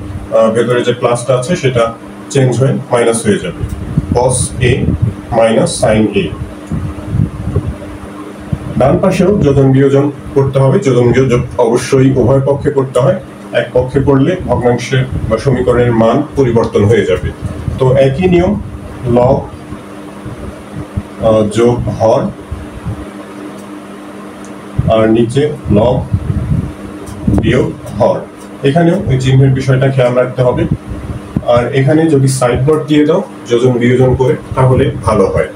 ভেতরে যে প্লাসটা আছে সেটা চেঞ্জ হয়ে মাইনাস হয়ে যাবে। cos a minus sin a। ডান পাশেও যোজন বিয়োজন করতে হবে। যোজন বিয়োজন অবশ্যই উভয় পক্ষে করতে হয়। এক পক্ষে করলে ভগ্নাংশের বা সমীকরণের মান পরিবর্তন হয়ে যাবে। তো একই নিয়ম, লব যোগ হর আর নিচে লব বিয়োগ হর। এখানেও ওই চিহ্নের বিষয়টা খেয়াল রাখতে হবে। আর এখানে যদি সাইড নোট দিয়ে দাও যোজন বিয়োজন করে, তাহলে ভালো হয়।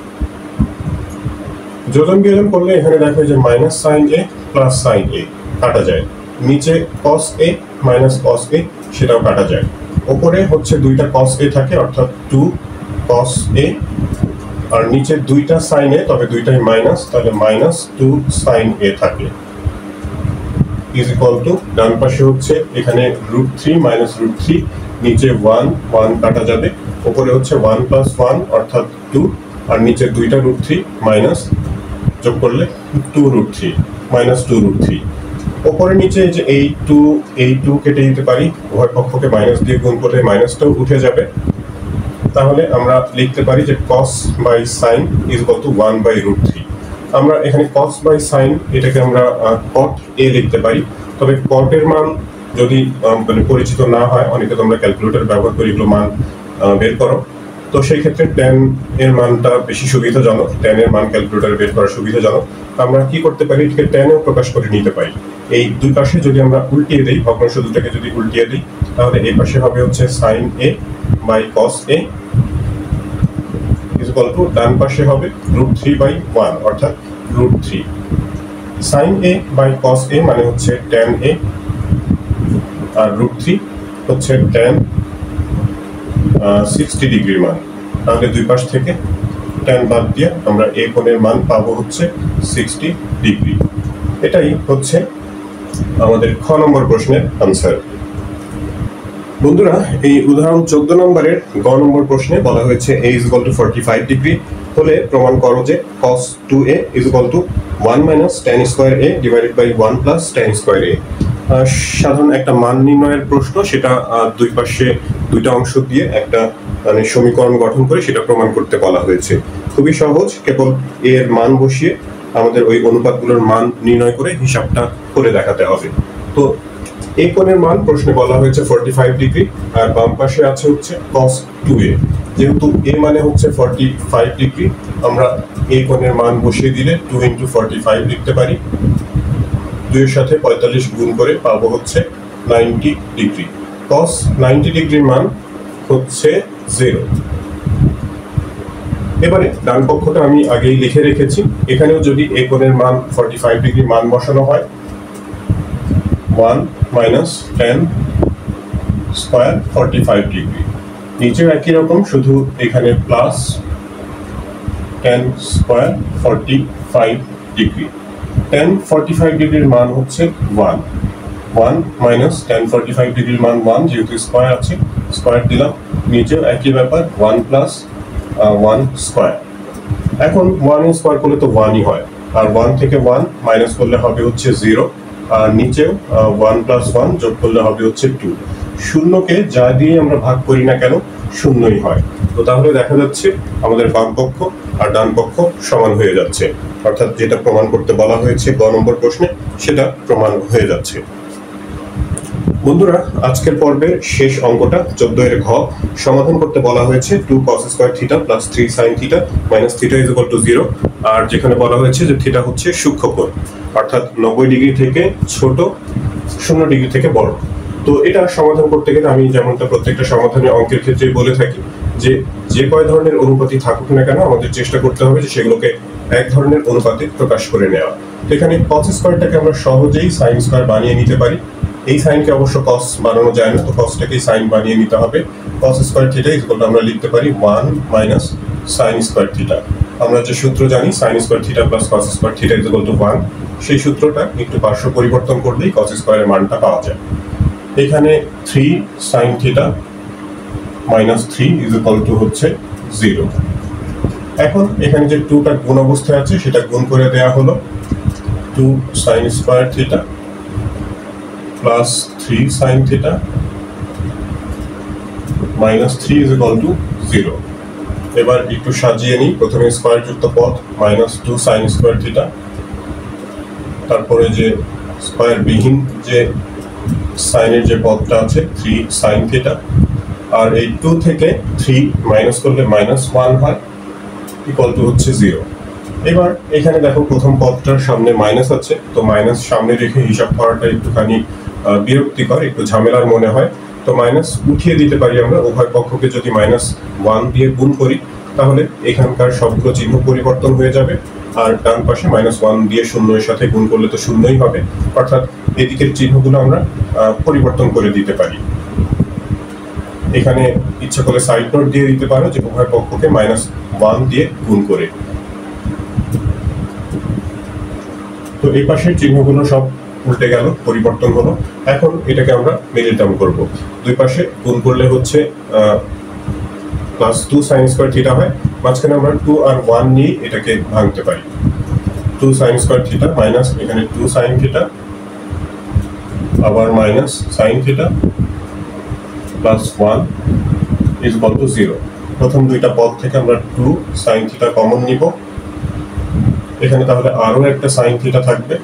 যোজন বিয়োজন করলে এখানে দেখো যে মাইনাস সাইন এ প্লাস সাইন এ কাটা যায়, নিচে cos a minus cos a সেটাও কাটা যায়। ওপরে হচ্ছে দুইটা cos a থাকে অর্থাৎ 2 cos a, আর নিচে দুইটা sin a, তবে দুইটাই মাইনাস, তাহলে মাইনাস 2 sin a থাকে। ইজ ইকুয়াল টু ডান পাশে হচ্ছে এখানে √3 মাইনাস √3, নিচে 1 কাটা যাবে, উপরে হচ্ছে 1 প্লাস 1 অর্থাৎ 2, আর নিচে দুইটা √3 মাইনাস যোগ করলে 2√3 মাইনাস 2√3। উপরে নিচে যে এই 2 কেটে দিতে পারি, উভয় পক্ষকে মাইনাস দিয়ে গুণ করলে মাইনাসটাও উঠে যাবে। তাহলে আমরা লিখতে পারি যে cos by sin is equal to 1/√3। আমরা এখানে cos বাই sin এটাকে আমরা cot a লিখতে পারি। তবে cot এর মান যদি মানে পরিচিত না হয়, অনেকে তোমরা ক্যালকুলেটর ব্যবহার করে এগুলো মান বের করো, তো সেই ক্ষেত্রে tan এর মানটা বেশি সুবিধাজনক। tan এর মান ক্যালকুলেটরে বের করা সুবিধাজনক। আমরা কি করতে পারি, এটাকে tan এও প্রকাশ করে নিতে পারি। এই দুই পাশে যদি আমরা উল্টিয়ে দিই, ভগ্নাংশ দুটাকে যদি উল্টিয়ে দিই, তাহলে এই পাশে হবে হচ্ছে sin a by cos a is equal to ডান পাশে হবে √3/1 অর্থাৎ √3। sin a by cos a মানে হচ্ছে tan a, আর √3 হচ্ছে tan 60 ডিগ্রির মান। তাহলে দুই পাশ থেকে tan বাদ দিয়ে আমরা a কোণের মান পাবো হচ্ছে 60 ডিগ্রি। এটাই হচ্ছে আমাদের খ নম্বর প্রশ্নের আনসার। বন্ধুরা, এই উদাহরণ 14 নম্বরের গ নম্বর প্রশ্নে বলা হয়েছে a is equal to 45 degree হলে প্রমাণ করো যে cos 2a is equal to 1 minus tan square a divided by 1 plus tan square a। সাধারণ একটা মান নির্ণয়ের প্রশ্ন, সেটা দুই পাশে দুইটা অংশ দিয়ে একটা মানে সমীকরণ গঠন করে সেটা প্রমাণ করতে বলা হয়েছে। খুবই সহজ, কেবল এর মান বসিয়ে আমাদের ওই অনুপাতগুলোর মান নির্ণয় করে হিসাবটা করে দেখাতে হবে। তো এই কোণের মান প্রশ্নে বলা হয়েছে 45 ডিগ্রি, আর বাম পাশে আছে হচ্ছে cos 2a। যেহেতু a মানে হচ্ছে 45 ডিগ্রি, আমরা এই কোণের মান বসিয়ে দিলে 2 × 45 লিখতে পারি। 2 এর সাথে 45 গুণ করে পাবো হচ্ছে 90 ডিগ্রি। cos 90 ডিগ্রির মান হচ্ছে 0। এবারে ডান পক্ষটা আমি আগেই লিখে রেখেছি। এখানেও যদি এই কোণের মান 45 ডিগ্রি মান বসানো হয়, 1 minus tan square 45 ডিগ্রি। নিচে একই রকম, শুধু এখানে plus tan square 45 degree. tan 45 ডিগ্রির মান হচ্ছে 1 minus tan 45 ডিগ্রির মান 1, যেহেতু স্কয়ার আছে স্কয়ার দিলাম। নিচেও একই ব্যাপার, 1 plus 1 স্কয়ার। এখন 1 স্কয়ার করলে তো 1ই হয়, আর 1 থেকে 1 মাইনাস করলে হবে হচ্ছে 0, আর নিচেও 1 plus 1 যোগ করলে হবে হচ্ছে 2। শূন্যকে যা দিয়ে আমরা ভাগ করি না কেন শূন্যই হয়। তো তাহলে দেখা যাচ্ছে আমাদের বাম পক্ষ আর ডান পক্ষ সমান হয়ে যাচ্ছে, অর্থাৎ যেটা প্রমাণ করতে বলা হয়েছে গ নম্বর প্রশ্নে সেটা প্রমাণ হয়ে যাচ্ছে। বন্ধুরা, আজকের পর্বের শেষ অঙ্কটা 14 এর ঘ সমাধান করতে বলা হয়েছে 2 cos square theta plus 3 sin theta minus theta is equal two 0, আর যেখানে বলা হয়েছে যে থিটা হচ্ছে সূক্ষ্মকোণ, অর্থাৎ 90 ডিগ্রি থেকে ছোট, 0 ডিগ্রি থেকে বড়। তো এটা সমাধান করতে গেলে আমি যেমনটা প্রত্যেকটা সমাধানের অঙ্কের ক্ষেত্রে বলে থাকি যে কয় ধরনের অনুপাতই থাকুক না কেন আমাদের চেষ্টা করতে হবে যে সেগুলোকে এক ধরনের অনুপাতে প্রকাশ করে নেওয়া। তো এখানে cos স্কয়ারটাকে আমরা সহজেই sin স্কয়ার বানিয়ে নিতে পারি। এই সাইনকে অবশ্য cos বানানো যায় না, তো cosটাকে sin বানিয়ে নিতে হবে। cos square theta is equal two আমরা লিখতে পারি 1 মাইনাস sin স্কয়ার থিটা। আমরা যে সূত্র জানি sin square theta plus cos square theta is equal two 1, সেই সূত্রটা একটু পার্শ্ব পরিবর্তন করলেই cos স্কয়ারের মানটা পাওয়া যায়। এখানে 3 sin theta minus 3 is equal two হচ্ছে 0। এখন এখানে যে 2টা গুণ অবস্থায় আছে সেটা গুণ করে দেয়া হলো 2 sin square theta plus 3 sin theta minus 3 is equal two 0। এবার একটু সাজিয়ে নিই, প্রথমে স্কয়ার যুক্ত পদ মাইনাস 2 sin স্কয়ার থিটা, তারপরে যে স্কয়ার বিহীন যে সাইনের যে পদটা আছে 3 sin থিটা, আর এই 2 থেকে 3 মাইনাস করলে মাইনাস 1 হয়, ইকুয়াল টু হচ্ছে 0। এবার এখানে দেখো প্রথম পদটার সামনে মাইনাস আছে, তো মাইনাস সামনে রেখে হিসাব করাটা একটুখানি বিরক্তিকর, একটু ঝামেলার মনে হয়। তো মাইনাস উঠিয়ে দিতে পারি আমরা, উভয় পক্ষকে যদি -1 দিয়ে গুণ করি তাহলে এখানকার সবগুলো চিহ্ন পরিবর্তন হয়ে যাবে, আর ডান পাশে -1 দিয়ে শূন্যের সাথে গুণ করলে তো শূন্যই হবে, অর্থাৎ এদিকের চিহ্নগুলো আমরা পরিবর্তন করে দিতে পারি। এখানে ইচ্ছা করলে সাইড নোট দিয়ে দিতে পারো যে উভয় পক্ষকে -1 দিয়ে গুণ করে। তো এই পাশের চিহ্নগুলো সব উল্টে গেল, পরিবর্তন হলো। এখন এটাকে আমরা মিডল টার্ম করব, দুই পাশে গুণ করলে হচ্ছে প্লাস 2 sin স্কয়ার থিটা হয়, মাঝখানে আমরা 2 আর 1 নিয়ে এটাকে ভাঙতে পারি। 2 sin স্কয়ার থিটা মাইনাস এখানে 2 sin থিটা, আবার minus sin theta plus 1 is equal two 0। প্রথম দুইটা পদ থেকে আমরা 2 sin থিটা কমন নিব, এখানে তাহলে আরো একটা sin থিটা থাকবে,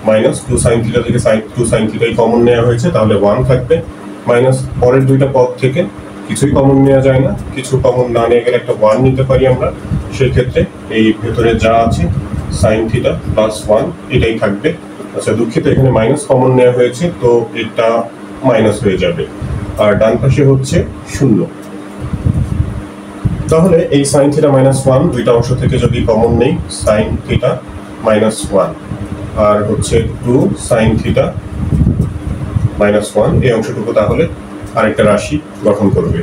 মাইনাস 2 sin থিটা থেকে 2 sin থিটাই কমন নেওয়া হয়েছে, তাহলে 1 থাকবে, মাইনাস পরের দুইটা পদ থেকে কিছুই কমন নেওয়া যায় না, কিছু কমন না নিয়ে গেলে একটা 1 নিতে পারি আমরা, সেই ক্ষেত্রে এই ভেতরে যা আছে sin থিটা প্লাস 1 এটাই থাকবে। আচ্ছা দুঃখিত, এখানে মাইনাস কমন নেওয়া হয়েছে, তো এটা মাইনাস হয়ে যাবে, আর ডান পাশে হচ্ছে 0। তাহলে এই sin থিটা মাইনাস 1 দুইটা অংশ থেকে যদি কমন নেই, sin থিটা মাইনাস 1 আর হচ্ছে 2 sin থিটা মাইনাস 1, এই অংশটুকু তাহলে আরেকটা রাশি গঠন করবে।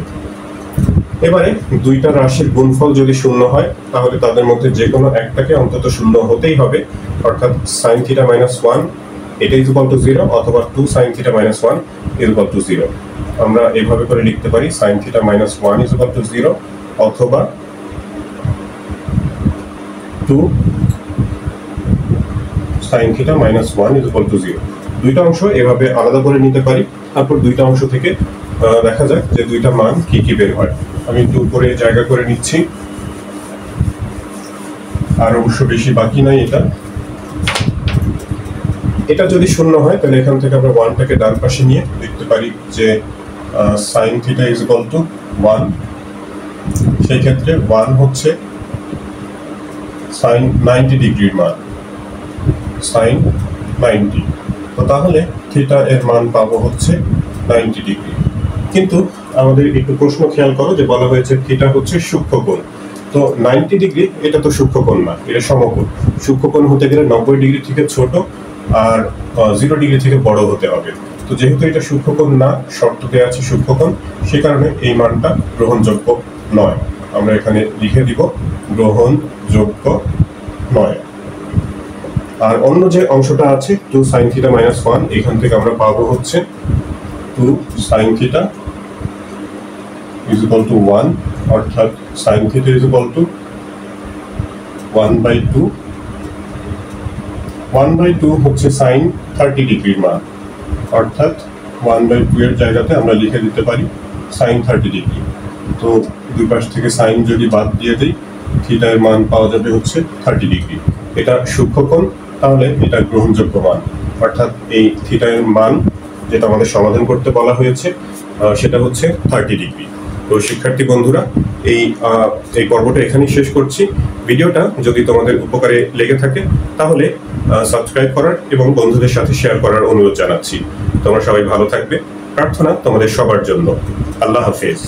এবারে দুইটা রাশির গুণফল যদি 0 হয় তাহলে তাদের মধ্যে যে কোনো একটাকে অন্তত 0 হতেই হবে, অর্থাৎ sin থিটা মাইনাস 1 এটা ইজ ইকুয়াল টু 0, অথবা 2 sin theta minus 1 is equal two 0। আমরা এভাবে করে লিখতে পারি sin theta minus 1 is equal two 0, অথবা 2 sin theta minus 1 is equal two 0। দুইটা অংশ এভাবে আলাদা করে নিতে পারি, তারপর দুইটা অংশ থেকে দেখা যাক যে দুইটা মান কি কি বের হয়। আমি একটু উপরে জায়গা করে নিচ্ছি, আর অবশ্য বেশি বাকি নাই। এটা যদি 0 হয় তাহলে এখান থেকে আমরা 1টাকে ডান পাশে নিয়ে লিখতে পারি যে sin theta is equal two 1, সেই ক্ষেত্রে 1 হচ্ছে sin 90 ডিগ্রির মান, sin 90। তো তাহলে থিটা এর মান পাবো হচ্ছে 90 ডিগ্রি। কিন্তু আমাদের একটু প্রশ্ন খেয়াল করো যে বলা হয়েছে থিটা হচ্ছে সূক্ষ্মকোণ, তো 90 ডিগ্রি এটা তো সূক্ষ্মকোণ না, এটা সমকোণ। সূক্ষ্মকোণ হতে গেলে 90 ডিগ্রি থেকে ছোট আর 0 ডিগ্রি থেকে বড় হতে হবে। তো যেহেতু এটা সূক্ষ্মকোণ না, শর্ত দেওয়া আছে সূক্ষ্মকোণ, সে কারণে এই মানটা গ্রহণযোগ্য নয়। আমরা এখানে লিখে দিব গ্রহণযোগ্য নয়। আর অন্য যে অংশটা আছে 2 sin থিটা মাইনাস 1, এখান থেকে আমরা পাবো হচ্ছে 2 sin theta is equal two 1, অর্থাৎ sin theta is equal two 1/2। 1/2 হচ্ছে sin 30 ডিগ্রির মান, অর্থাৎ 1/2 এর জায়গাতে আমরা লিখে দিতে পারি sin 30 ডিগ্রি। তো দুই পাশ থেকে সাইন যদি বাদ দিয়ে দিই, থিটা এর মান পাওয়া যাবে হচ্ছে 30 ডিগ্রি। এটা সূক্ষ্মকোণ, তাহলে এটা গ্রহণযোগ্য মান, অর্থাৎ এই থিটা এর মান যেটা আমাদের সমাধান করতে বলা হয়েছে সেটা হচ্ছে 30 ডিগ্রি। তো শিক্ষার্থী বন্ধুরা, এই পর্বটা এখানেই শেষ করছি। ভিডিওটা যদি তোমাদের উপকারে লেগে থাকে তাহলে সাবস্ক্রাইব করার এবং বন্ধুদের সাথে শেয়ার করার অনুরোধ জানাচ্ছি। তোমরা সবাই ভালো থাকবে, প্রার্থনা তোমাদের সবার জন্য। আল্লাহ হাফেজ।